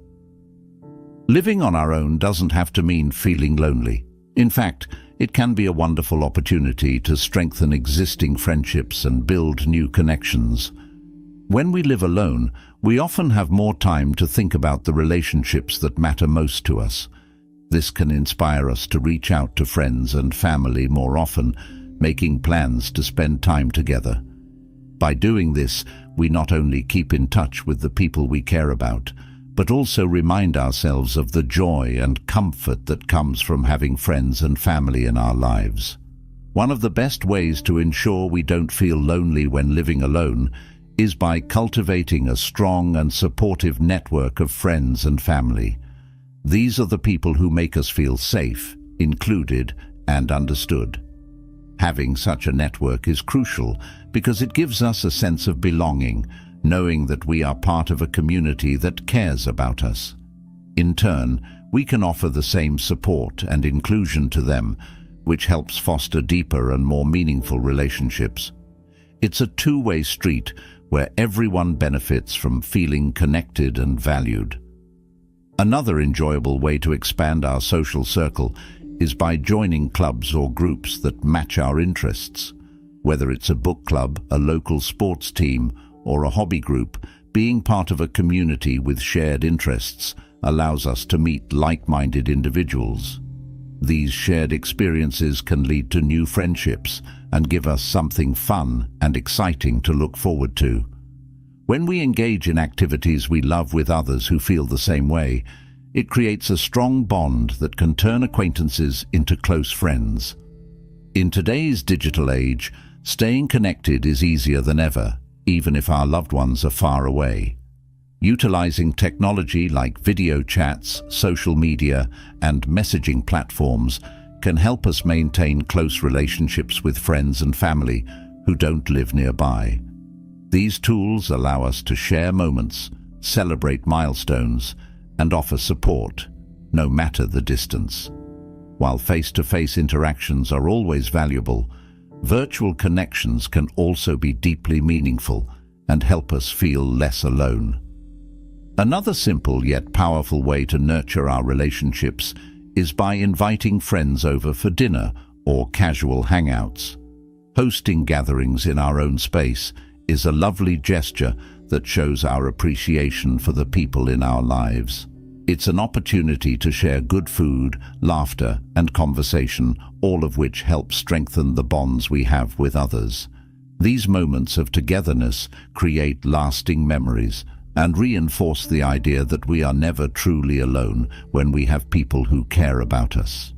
Living on our own doesn't have to mean feeling lonely. In fact, it can be a wonderful opportunity to strengthen existing friendships and build new connections. When we live alone, we often have more time to think about the relationships that matter most to us. This can inspire us to reach out to friends and family more often, making plans to spend time together. By doing this, we not only keep in touch with the people we care about, but also remind ourselves of the joy and comfort that comes from having friends and family in our lives. One of the best ways to ensure we don't feel lonely when living alone is by cultivating a strong and supportive network of friends and family. These are the people who make us feel safe, included, and understood. Having such a network is crucial because it gives us a sense of belonging, knowing that we are part of a community that cares about us. In turn, we can offer the same support and inclusion to them, which helps foster deeper and more meaningful relationships. It's a two-way street where everyone benefits from feeling connected and valued. Another enjoyable way to expand our social circle is by joining clubs or groups that match our interests. Whether it's a book club, a local sports team, or a hobby group, being part of a community with shared interests allows us to meet like-minded individuals. These shared experiences can lead to new friendships and give us something fun and exciting to look forward to. When we engage in activities we love with others who feel the same way, It creates a strong bond that can turn acquaintances into close friends. In today's digital age, staying connected is easier than ever, even if our loved ones are far away. Utilizing technology like video chats, social media, and messaging platforms can help us maintain close relationships with friends and family who don't live nearby. These tools allow us to share moments, celebrate milestones, and offer support, no matter the distance. While face-to-face interactions are always valuable, virtual connections can also be deeply meaningful and help us feel less alone. Another simple yet powerful way to nurture our relationships is by inviting friends over for dinner or casual hangouts. Hosting gatherings in our own space is a lovely gesture that shows our appreciation for the people in our lives. It's an opportunity to share good food, laughter, and conversation, all of which help strengthen the bonds we have with others. These moments of togetherness create lasting memories and reinforce the idea that we are never truly alone when we have people who care about us.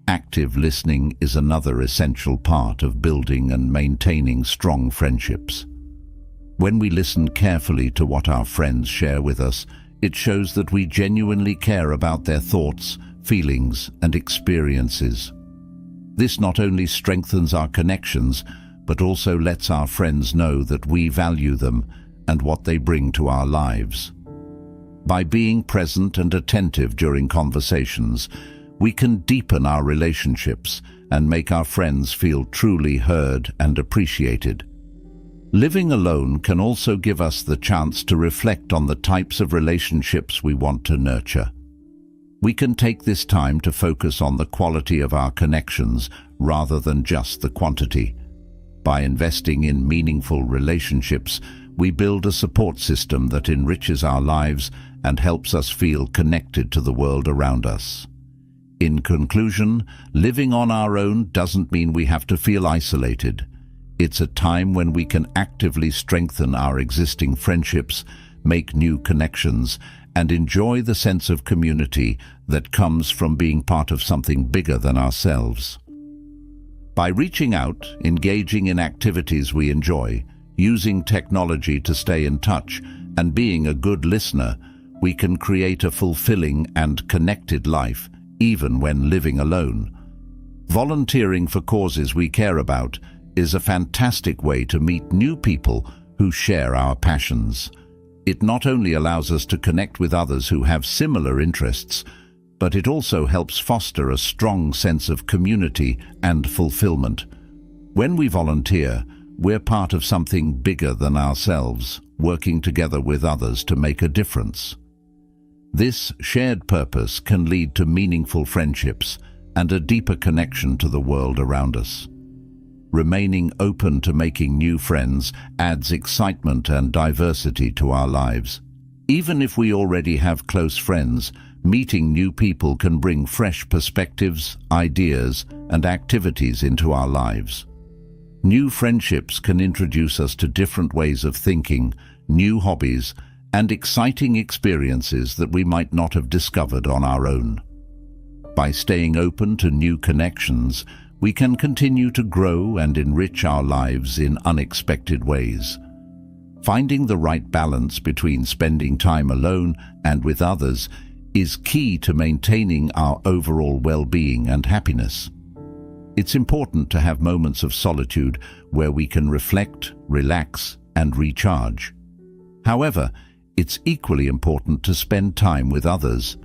Active listening is another essential part of building and maintaining strong friendships. When we listen carefully to what our friends share with us, it shows that we genuinely care about their thoughts, feelings, and experiences. This not only strengthens our connections, but also lets our friends know that we value them and what they bring to our lives. By being present and attentive during conversations, we can deepen our relationships and make our friends feel truly heard and appreciated. Living alone can also give us the chance to reflect on the types of relationships we want to nurture. We can take this time to focus on the quality of our connections rather than just the quantity. By investing in meaningful relationships, we build a support system that enriches our lives and helps us feel connected to the world around us. In conclusion, living on our own doesn't mean we have to feel isolated. It's a time when we can actively strengthen our existing friendships, make new connections, and enjoy the sense of community that comes from being part of something bigger than ourselves. By reaching out, engaging in activities we enjoy, using technology to stay in touch, and being a good listener, we can create a fulfilling and connected life, even when living alone. Volunteering for causes we care about is a fantastic way to meet new people who share our passions. It not only allows us to connect with others who have similar interests, but it also helps foster a strong sense of community and fulfillment. When we volunteer, we're part of something bigger than ourselves, working together with others to make a difference. This shared purpose can lead to meaningful friendships and a deeper connection to the world around us. Remaining open to making new friends adds excitement and diversity to our lives. Even if we already have close friends, meeting new people can bring fresh perspectives, ideas, and activities into our lives. New friendships can introduce us to different ways of thinking, new hobbies, and exciting experiences that we might not have discovered on our own. By staying open to new connections, we can continue to grow and enrich our lives in unexpected ways. Finding the right balance between spending time alone and with others is key to maintaining our overall well-being and happiness. It's important to have moments of solitude where we can reflect, relax, and recharge. However, it's equally important to spend time with others,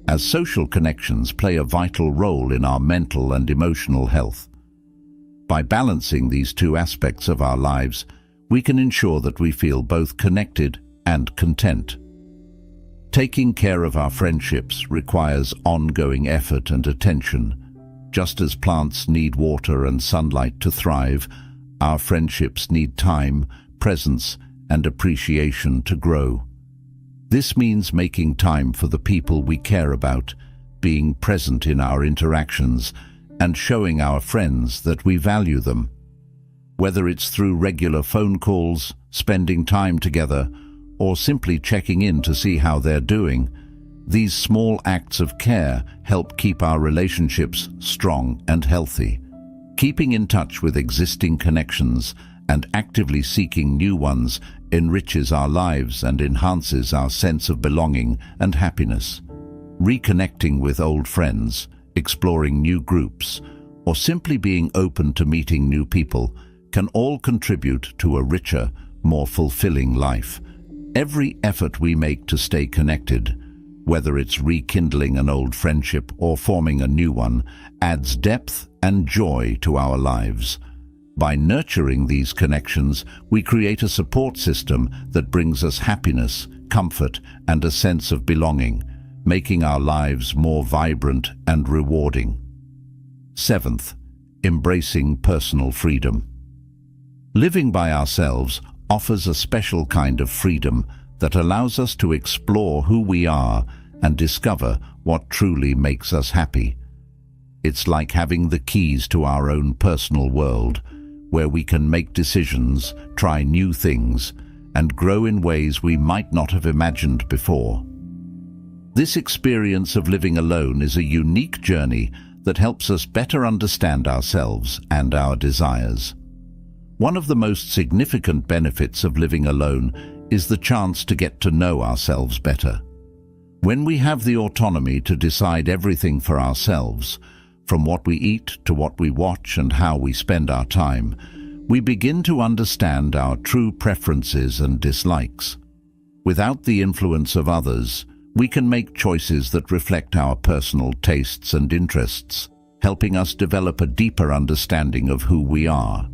as social connections play a vital role in our mental and emotional health. By balancing these two aspects of our lives, we can ensure that we feel both connected and content. Taking care of our friendships requires ongoing effort and attention. Just as plants need water and sunlight to thrive, our friendships need time, presence, and appreciation to grow. This means making time for the people we care about, being present in our interactions, and showing our friends that we value them. Whether it's through regular phone calls, spending time together, or simply checking in to see how they're doing, These small acts of care help keep our relationships strong and healthy. Keeping in touch with existing connections and actively seeking new ones enriches our lives and enhances our sense of belonging and happiness. Reconnecting with old friends, exploring new groups, or simply being open to meeting new people can all contribute to a richer, more fulfilling life. Every effort we make to stay connected, whether it's rekindling an old friendship or forming a new one, adds depth and joy to our lives. By nurturing these connections, we create a support system that brings us happiness, comfort, and a sense of belonging, making our lives more vibrant and rewarding. Seventh, embracing personal freedom. Living by ourselves offers a special kind of freedom that allows us to explore who we are and discover what truly makes us happy. It's like having the keys to our own personal world, where we can make decisions, try new things, and grow in ways we might not have imagined before. This experience of living alone is a unique journey that helps us better understand ourselves and our desires. One of the most significant benefits of living alone is the chance to get to know ourselves better. When we have the autonomy to decide everything for ourselves, from what we eat to what we watch and how we spend our time, we begin to understand our true preferences and dislikes. Without the influence of others, we can make choices that reflect our personal tastes and interests, helping us develop a deeper understanding of who we are.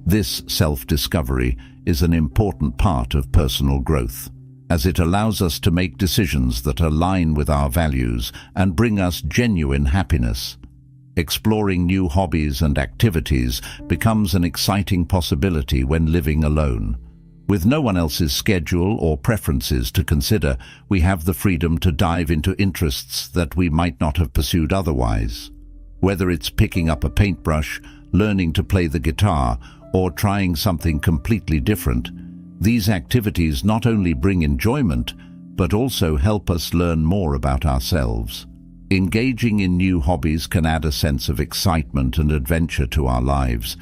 This self-discovery is an important part of personal growth, as it allows us to make decisions that align with our values and bring us genuine happiness. Exploring new hobbies and activities becomes an exciting possibility when living alone. With no one else's schedule or preferences to consider, we have the freedom to dive into interests that we might not have pursued otherwise. Whether it's picking up a paintbrush, learning to play the guitar, or trying something completely different, these activities not only bring enjoyment, but also help us learn more about ourselves. Engaging in new hobbies can add a sense of excitement and adventure to our lives,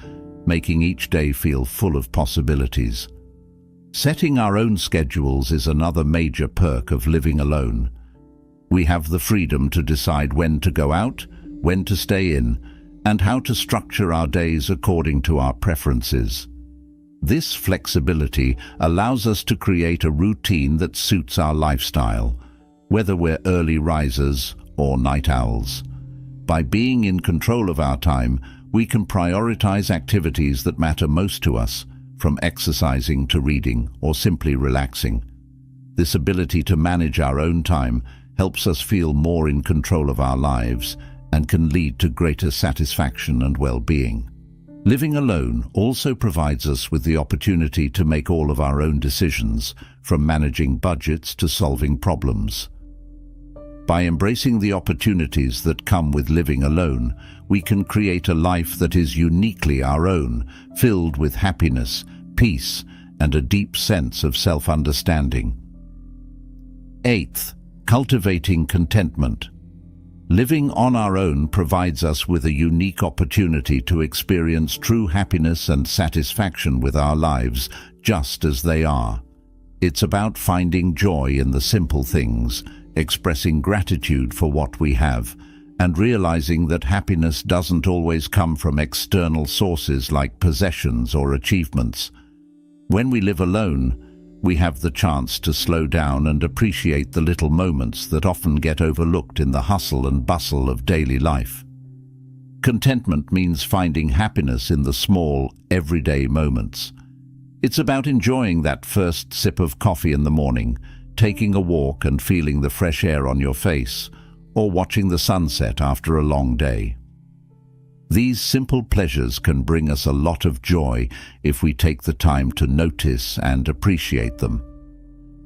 making each day feel full of possibilities. Setting our own schedules is another major perk of living alone. We have the freedom to decide when to go out, when to stay in, and how to structure our days according to our preferences. This flexibility allows us to create a routine that suits our lifestyle, whether we're early risers or night owls. By being in control of our time, we can prioritize activities that matter most to us, from exercising to reading or simply relaxing. This ability to manage our own time helps us feel more in control of our lives and can lead to greater satisfaction and well-being. Living alone also provides us with the opportunity to make all of our own decisions, from managing budgets to solving problems. By embracing the opportunities that come with living alone, we can create a life that is uniquely our own, filled with happiness, peace, and a deep sense of self-understanding. Eighth, cultivating contentment. Living on our own provides us with a unique opportunity to experience true happiness and satisfaction with our lives just as they are. It's about finding joy in the simple things, expressing gratitude for what we have, and realizing that happiness doesn't always come from external sources like possessions or achievements. When we live alone, we have the chance to slow down and appreciate the little moments that often get overlooked in the hustle and bustle of daily life. Contentment means finding happiness in the small, everyday moments. It's about enjoying that first sip of coffee in the morning, taking a walk and feeling the fresh air on your face, or watching the sunset after a long day. These simple pleasures can bring us a lot of joy if we take the time to notice and appreciate them.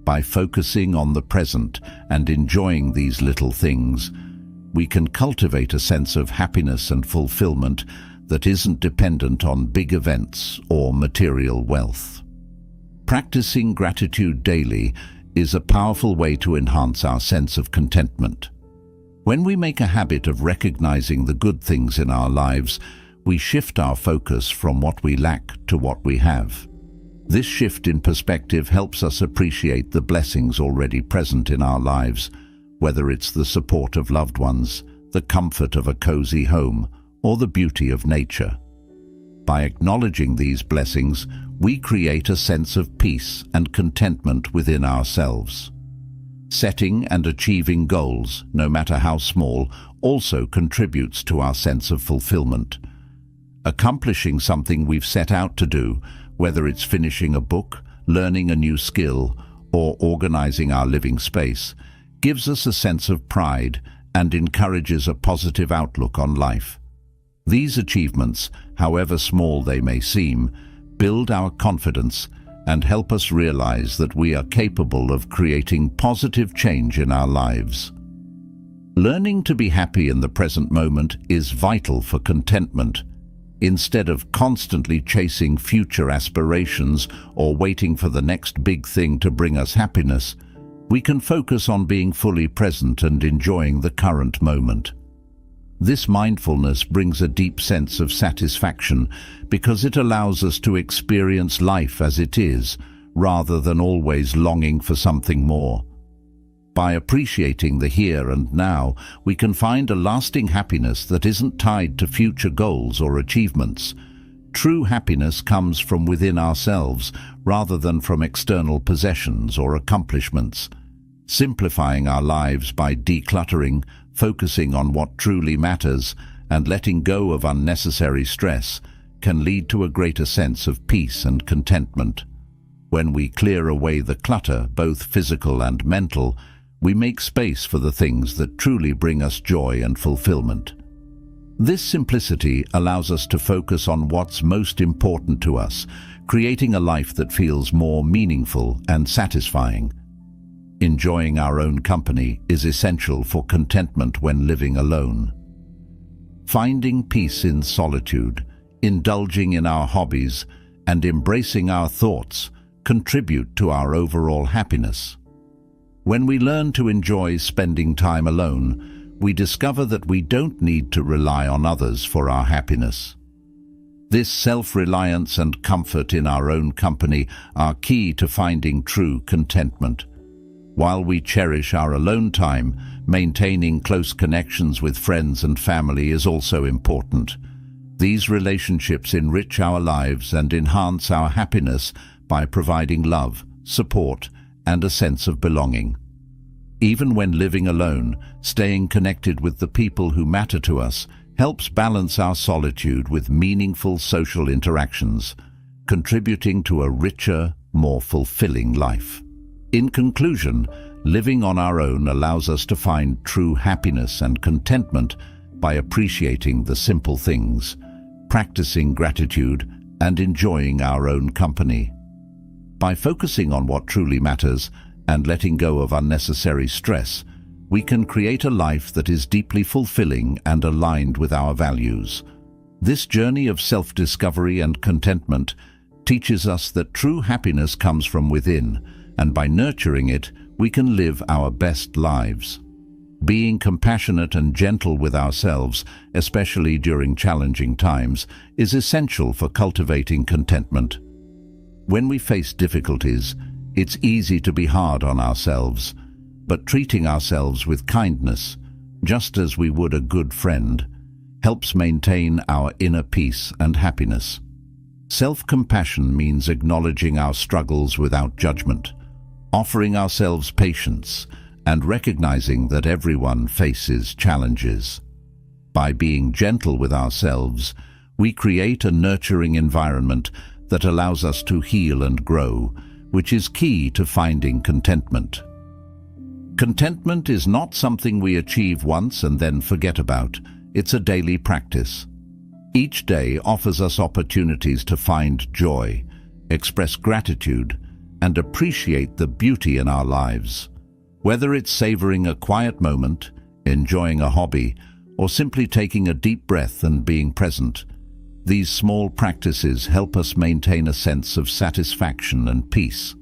By focusing on the present and enjoying these little things, we can cultivate a sense of happiness and fulfillment that isn't dependent on big events or material wealth. Practicing gratitude daily is a powerful way to enhance our sense of contentment. When we make a habit of recognizing the good things in our lives, we shift our focus from what we lack to what we have. This shift in perspective helps us appreciate the blessings already present in our lives, whether it's the support of loved ones, the comfort of a cozy home, or the beauty of nature. By acknowledging these blessings, we create a sense of peace and contentment within ourselves. Setting and achieving goals, no matter how small, also contributes to our sense of fulfillment. Accomplishing something we've set out to do, whether it's finishing a book, learning a new skill, or organizing our living space, gives us a sense of pride and encourages a positive outlook on life. These achievements, however small they may seem, build our confidence and help us realize that we are capable of creating positive change in our lives. Learning to be happy in the present moment is vital for contentment. Instead of constantly chasing future aspirations or waiting for the next big thing to bring us happiness, we can focus on being fully present and enjoying the current moment. This mindfulness brings a deep sense of satisfaction because it allows us to experience life as it is, rather than always longing for something more. By appreciating the here and now, we can find a lasting happiness that isn't tied to future goals or achievements. True happiness comes from within ourselves rather than from external possessions or accomplishments. Simplifying our lives by decluttering, focusing on what truly matters, and letting go of unnecessary stress can lead to a greater sense of peace and contentment. When we clear away the clutter, both physical and mental, we make space for the things that truly bring us joy and fulfillment. This simplicity allows us to focus on what's most important to us, creating a life that feels more meaningful and satisfying. Enjoying our own company is essential for contentment when living alone. Finding peace in solitude, indulging in our hobbies, and embracing our thoughts contribute to our overall happiness. When we learn to enjoy spending time alone, we discover that we don't need to rely on others for our happiness. This self-reliance and comfort in our own company are key to finding true contentment. While we cherish our alone time, maintaining close connections with friends and family is also important. These relationships enrich our lives and enhance our happiness by providing love, support, and a sense of belonging. Even when living alone, staying connected with the people who matter to us helps balance our solitude with meaningful social interactions, contributing to a richer, more fulfilling life. In conclusion, living on our own allows us to find true happiness and contentment by appreciating the simple things, practicing gratitude, and enjoying our own company. By focusing on what truly matters and letting go of unnecessary stress, we can create a life that is deeply fulfilling and aligned with our values. This journey of self-discovery and contentment teaches us that true happiness comes from within, and by nurturing it, we can live our best lives. Being compassionate and gentle with ourselves, especially during challenging times, is essential for cultivating contentment. When we face difficulties, it's easy to be hard on ourselves, but treating ourselves with kindness, just as we would a good friend, helps maintain our inner peace and happiness. Self-compassion means acknowledging our struggles without judgment, offering ourselves patience, and recognizing that everyone faces challenges. By being gentle with ourselves, we create a nurturing environment that allows us to heal and grow, which is key to finding contentment. Contentment is not something we achieve once and then forget about. It's a daily practice. Each day offers us opportunities to find joy, express gratitude, and appreciate the beauty in our lives. Whether it's savoring a quiet moment, enjoying a hobby, or simply taking a deep breath and being present, these small practices help us maintain a sense of satisfaction and peace.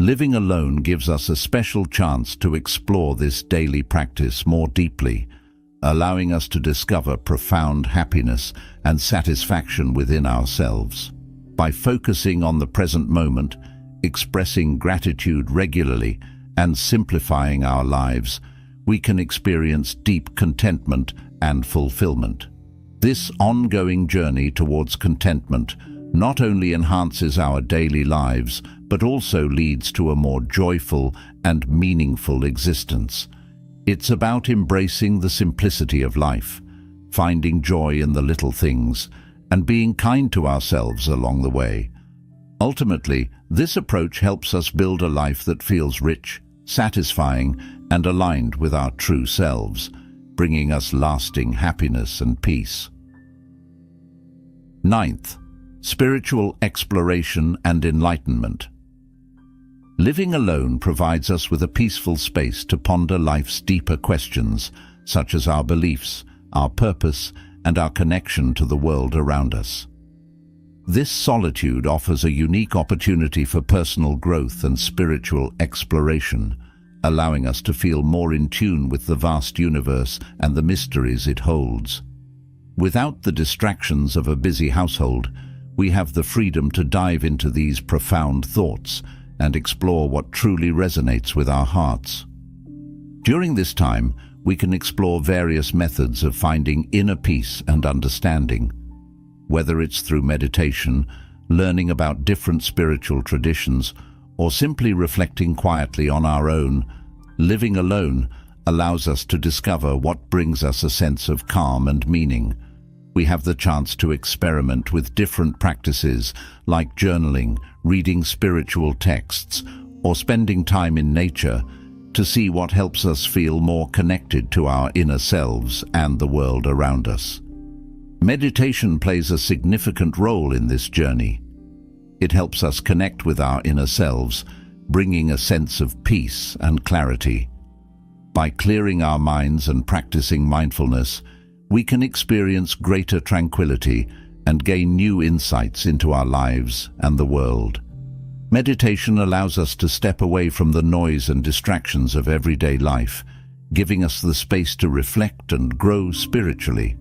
Living alone gives us a special chance to explore this daily practice more deeply, allowing us to discover profound happiness and satisfaction within ourselves. By focusing on the present moment, expressing gratitude regularly, and simplifying our lives, we can experience deep contentment and fulfillment. This ongoing journey towards contentment not only enhances our daily lives, but also leads to a more joyful and meaningful existence. It's about embracing the simplicity of life, finding joy in the little things, and being kind to ourselves along the way. Ultimately, this approach helps us build a life that feels rich, satisfying, and aligned with our true selves, bringing us lasting happiness and peace. Ninth, spiritual exploration and enlightenment. Living alone provides us with a peaceful space to ponder life's deeper questions, such as our beliefs, our purpose, and our connection to the world around us. This solitude offers a unique opportunity for personal growth and spiritual exploration, allowing us to feel more in tune with the vast universe and the mysteries it holds. Without the distractions of a busy household, we have the freedom to dive into these profound thoughts and explore what truly resonates with our hearts. During this time, we can explore various methods of finding inner peace and understanding. Whether it's through meditation, learning about different spiritual traditions, or simply reflecting quietly on our own, living alone allows us to discover what brings us a sense of calm and meaning. We have the chance to experiment with different practices like journaling, reading spiritual texts, or spending time in nature to see what helps us feel more connected to our inner selves and the world around us. Meditation plays a significant role in this journey. It helps us connect with our inner selves, bringing a sense of peace and clarity. By clearing our minds and practicing mindfulness, we can experience greater tranquility and gain new insights into our lives and the world. Meditation allows us to step away from the noise and distractions of everyday life, giving us the space to reflect and grow spiritually.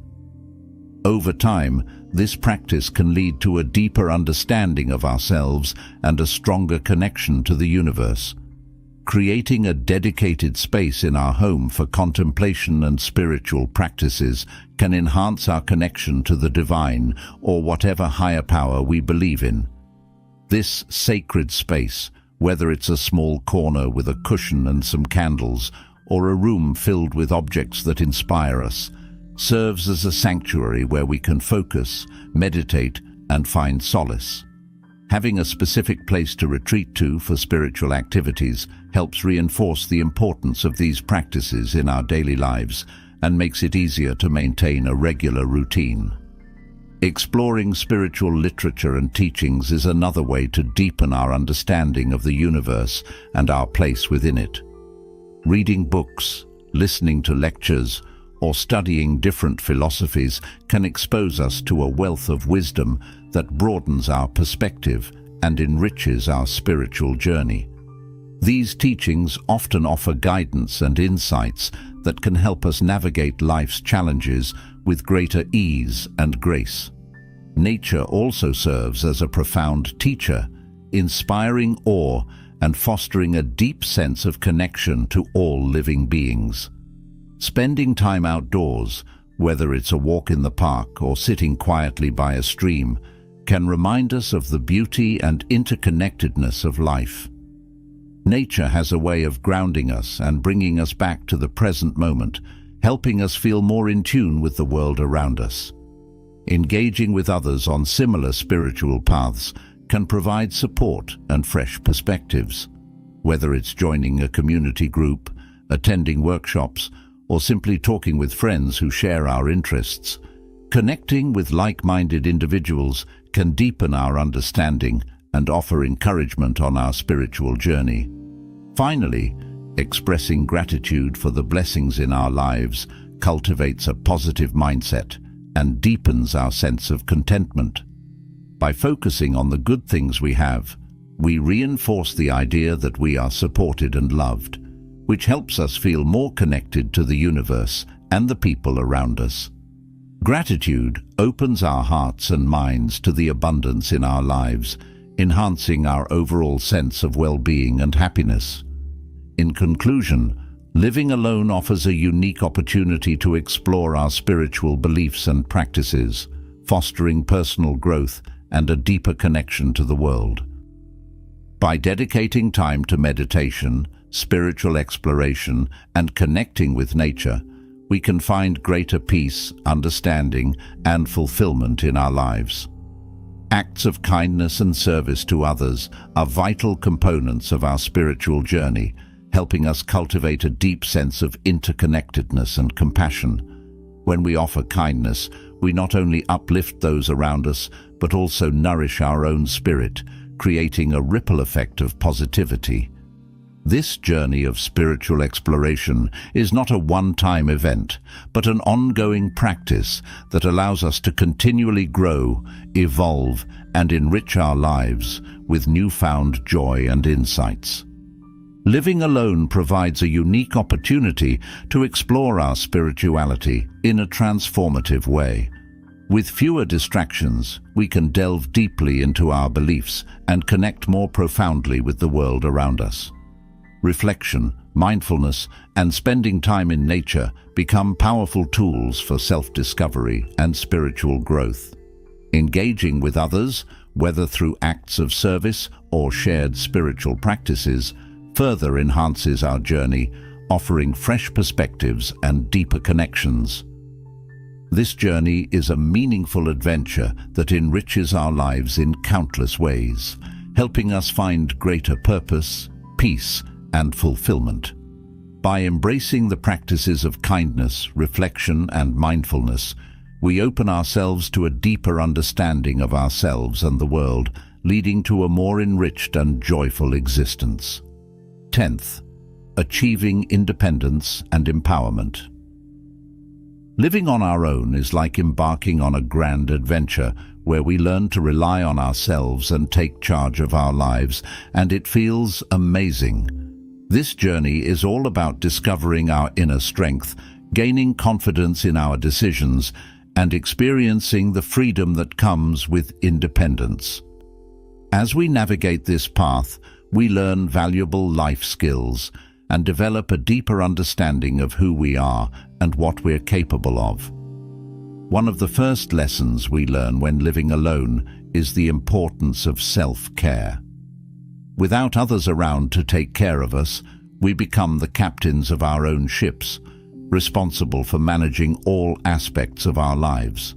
Over time, this practice can lead to a deeper understanding of ourselves and a stronger connection to the universe. Creating a dedicated space in our home for contemplation and spiritual practices can enhance our connection to the divine or whatever higher power we believe in. This sacred space, whether it's a small corner with a cushion and some candles, or a room filled with objects that inspire us, serves as a sanctuary where we can focus, meditate, and find solace. Having a specific place to retreat to for spiritual activities helps reinforce the importance of these practices in our daily lives and makes it easier to maintain a regular routine. Exploring spiritual literature and teachings is another way to deepen our understanding of the universe and our place within it. Reading books, listening to lectures, or studying different philosophies can expose us to a wealth of wisdom that broadens our perspective and enriches our spiritual journey. These teachings often offer guidance and insights that can help us navigate life's challenges with greater ease and grace. Nature also serves as a profound teacher, inspiring awe and fostering a deep sense of connection to all living beings. Spending time outdoors, whether it's a walk in the park or sitting quietly by a stream, can remind us of the beauty and interconnectedness of life. Nature has a way of grounding us and bringing us back to the present moment, helping us feel more in tune with the world around us. Engaging with others on similar spiritual paths can provide support and fresh perspectives. Whether it's joining a community group, attending workshops, or simply talking with friends who share our interests, connecting with like-minded individuals can deepen our understanding and offer encouragement on our spiritual journey. Finally, expressing gratitude for the blessings in our lives cultivates a positive mindset and deepens our sense of contentment. By focusing on the good things we have, we reinforce the idea that we are supported and loved, which helps us feel more connected to the universe and the people around us. Gratitude opens our hearts and minds to the abundance in our lives, enhancing our overall sense of well-being and happiness. In conclusion, living alone offers a unique opportunity to explore our spiritual beliefs and practices, fostering personal growth and a deeper connection to the world. By dedicating time to meditation, spiritual exploration, and connecting with nature, we can find greater peace, understanding, and fulfillment in our lives. Acts of kindness and service to others are vital components of our spiritual journey, helping us cultivate a deep sense of interconnectedness and compassion. When we offer kindness, we not only uplift those around us, but also nourish our own spirit, creating a ripple effect of positivity. This journey of spiritual exploration is not a one-time event, but an ongoing practice that allows us to continually grow, evolve, and enrich our lives with newfound joy and insights. Living alone provides a unique opportunity to explore our spirituality in a transformative way. With fewer distractions, we can delve deeply into our beliefs and connect more profoundly with the world around us. Reflection, mindfulness, and spending time in nature become powerful tools for self-discovery and spiritual growth. Engaging with others, whether through acts of service or shared spiritual practices, further enhances our journey, offering fresh perspectives and deeper connections. This journey is a meaningful adventure that enriches our lives in countless ways, helping us find greater purpose, peace, and fulfillment. By embracing the practices of kindness, reflection, and mindfulness, we open ourselves to a deeper understanding of ourselves and the world, leading to a more enriched and joyful existence. 10th, achieving independence and empowerment. Living on our own is like embarking on a grand adventure where we learn to rely on ourselves and take charge of our lives, and it feels amazing. This journey is all about discovering our inner strength, gaining confidence in our decisions, and experiencing the freedom that comes with independence. As we navigate this path, we learn valuable life skills and develop a deeper understanding of who we are and what we're capable of. One of the first lessons we learn when living alone is the importance of self-care. Without others around to take care of us, we become the captains of our own ships, responsible for managing all aspects of our lives.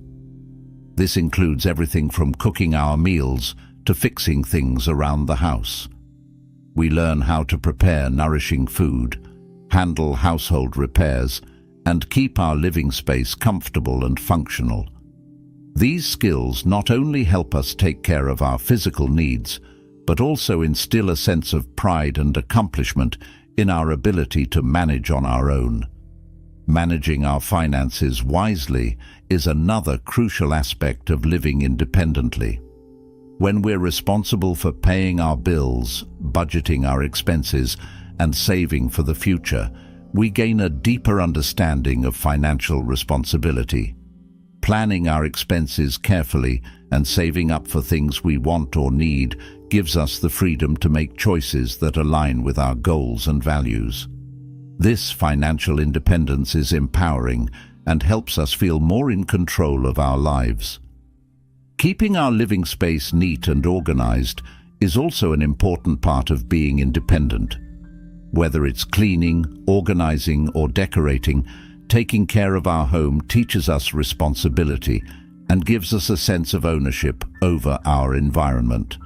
This includes everything from cooking our meals to fixing things around the house. We learn how to prepare nourishing food, handle household repairs, and keep our living space comfortable and functional. These skills not only help us take care of our physical needs, but also instill a sense of pride and accomplishment in our ability to manage on our own. Managing our finances wisely is another crucial aspect of living independently. When we're responsible for paying our bills, budgeting our expenses, and saving for the future, we gain a deeper understanding of financial responsibility. Planning our expenses carefully and saving up for things we want or need gives us the freedom to make choices that align with our goals and values. This financial independence is empowering and helps us feel more in control of our lives. Keeping our living space neat and organized is also an important part of being independent. Whether it's cleaning, organizing, or decorating, taking care of our home teaches us responsibility and gives us a sense of ownership over our environment.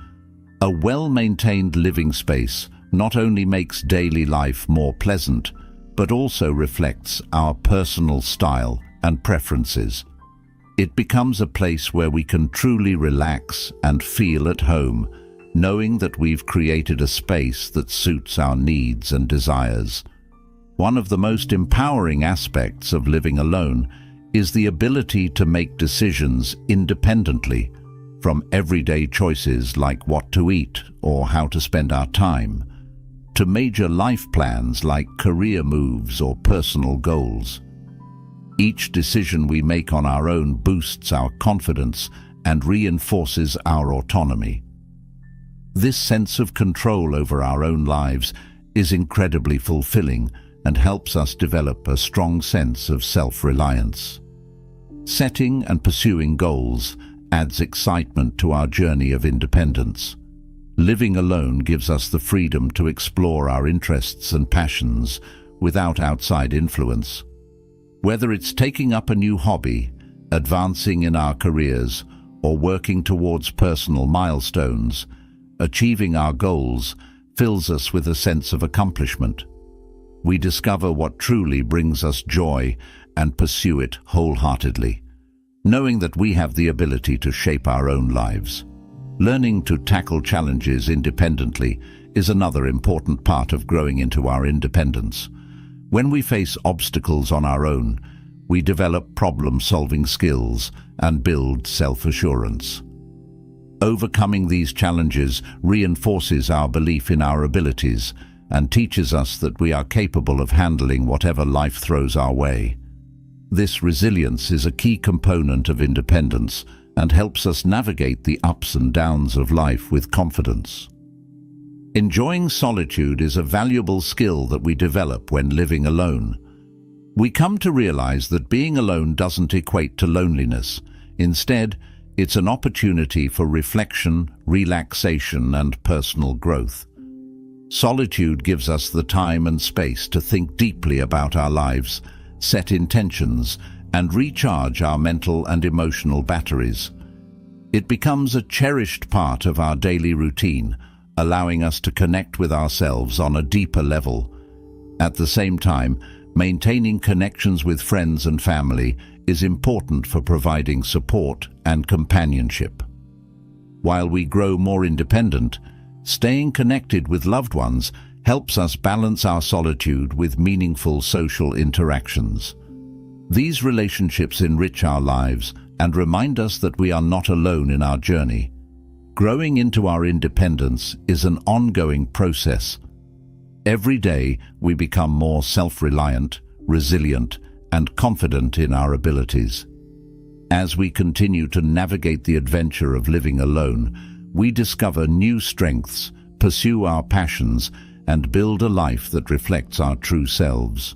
A well-maintained living space not only makes daily life more pleasant, but also reflects our personal style and preferences. It becomes a place where we can truly relax and feel at home, knowing that we've created a space that suits our needs and desires. One of the most empowering aspects of living alone is the ability to make decisions independently. from everyday choices like what to eat or how to spend our time, to major life plans like career moves or personal goals. Each decision we make on our own boosts our confidence and reinforces our autonomy. This sense of control over our own lives is incredibly fulfilling and helps us develop a strong sense of self-reliance. Setting and pursuing goals adds excitement to our journey of independence. Living alone gives us the freedom to explore our interests and passions without outside influence. Whether it's taking up a new hobby, advancing in our careers, or working towards personal milestones, achieving our goals fills us with a sense of accomplishment. We discover what truly brings us joy and pursue it wholeheartedly, knowing that we have the ability to shape our own lives. Learning to tackle challenges independently is another important part of growing into our independence. When we face obstacles on our own, we develop problem-solving skills and build self-assurance. Overcoming these challenges reinforces our belief in our abilities and teaches us that we are capable of handling whatever life throws our way. This resilience is a key component of independence and helps us navigate the ups and downs of life with confidence. Enjoying solitude is a valuable skill that we develop when living alone. We come to realize that being alone doesn't equate to loneliness. Instead, it's an opportunity for reflection, relaxation, and personal growth. Solitude gives us the time and space to think deeply about our lives, set intentions, and recharge our mental and emotional batteries. It becomes a cherished part of our daily routine, allowing us to connect with ourselves on a deeper level. At the same time, maintaining connections with friends and family is important for providing support and companionship. While we grow more independent, staying connected with loved ones helps us balance our solitude with meaningful social interactions. These relationships enrich our lives and remind us that we are not alone in our journey. Growing into our independence is an ongoing process. Every day we become more self-reliant, resilient, and confident in our abilities. As we continue to navigate the adventure of living alone, we discover new strengths, pursue our passions, and build a life that reflects our true selves.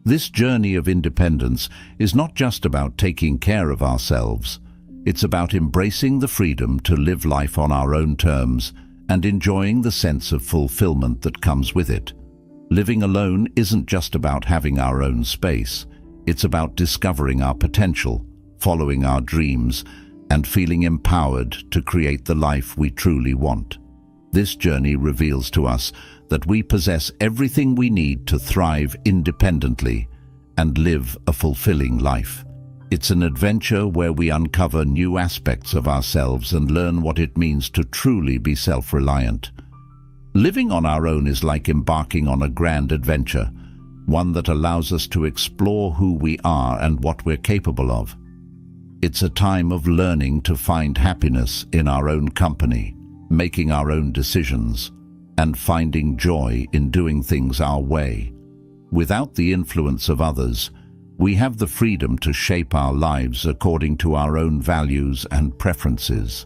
This journey of independence is not just about taking care of ourselves. It's about embracing the freedom to live life on our own terms and enjoying the sense of fulfillment that comes with it. Living alone isn't just about having our own space. It's about discovering our potential, following our dreams, and feeling empowered to create the life we truly want. This journey reveals to us that we possess everything we need to thrive independently and live a fulfilling life. It's an adventure where we uncover new aspects of ourselves and learn what it means to truly be self-reliant. Living on our own is like embarking on a grand adventure, one that allows us to explore who we are and what we're capable of. It's a time of learning to find happiness in our own company, making our own decisions, and finding joy in doing things our way. Without the influence of others, we have the freedom to shape our lives according to our own values and preferences.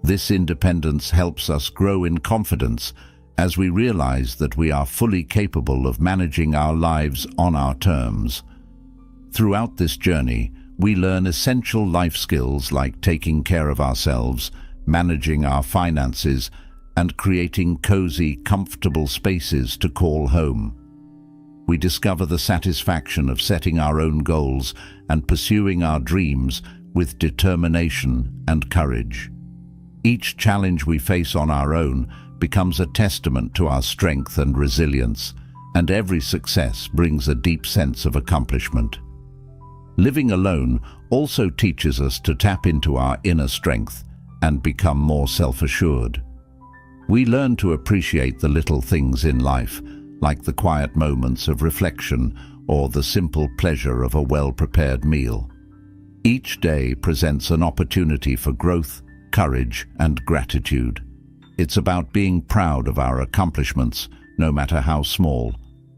This independence helps us grow in confidence as we realize that we are fully capable of managing our lives on our terms. Throughout this journey, we learn essential life skills like taking care of ourselves, managing our finances, and creating cozy, comfortable spaces to call home. We discover the satisfaction of setting our own goals and pursuing our dreams with determination and courage. Each challenge we face on our own becomes a testament to our strength and resilience, and every success brings a deep sense of accomplishment. Living alone also teaches us to tap into our inner strength and become more self-assured. We learn to appreciate the little things in life, like the quiet moments of reflection or the simple pleasure of a well-prepared meal. Each day presents an opportunity for growth, courage and gratitude. It's about being proud of our accomplishments, no matter how small,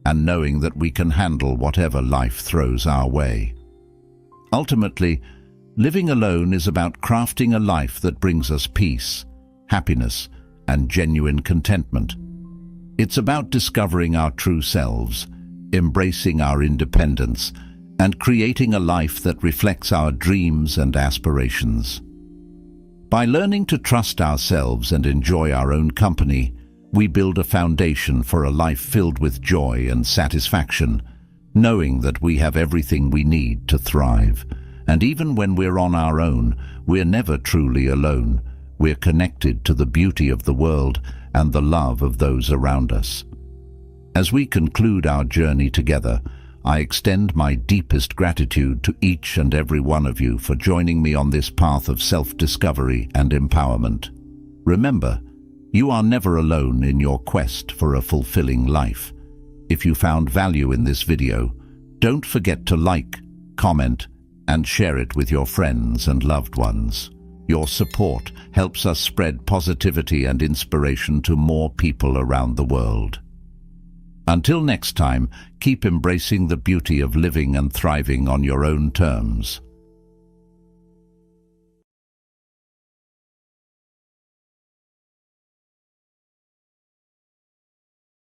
and knowing that we can handle whatever life throws our way. Ultimately, living alone is about crafting a life that brings us peace, happiness, and genuine contentment. It's about discovering our true selves, embracing our independence, and creating a life that reflects our dreams and aspirations. By learning to trust ourselves and enjoy our own company, we build a foundation for a life filled with joy and satisfaction, knowing that we have everything we need to thrive. And even when we're on our own, we're never truly alone. We're connected to the beauty of the world and the love of those around us. As we conclude our journey together, I extend my deepest gratitude to each and every one of you for joining me on this path of self-discovery and empowerment. Remember, you are never alone in your quest for a fulfilling life. If you found value in this video, don't forget to like, comment, and share it with your friends and loved ones. Your support helps us spread positivity and inspiration to more people around the world. Until next time, keep embracing the beauty of living and thriving on your own terms.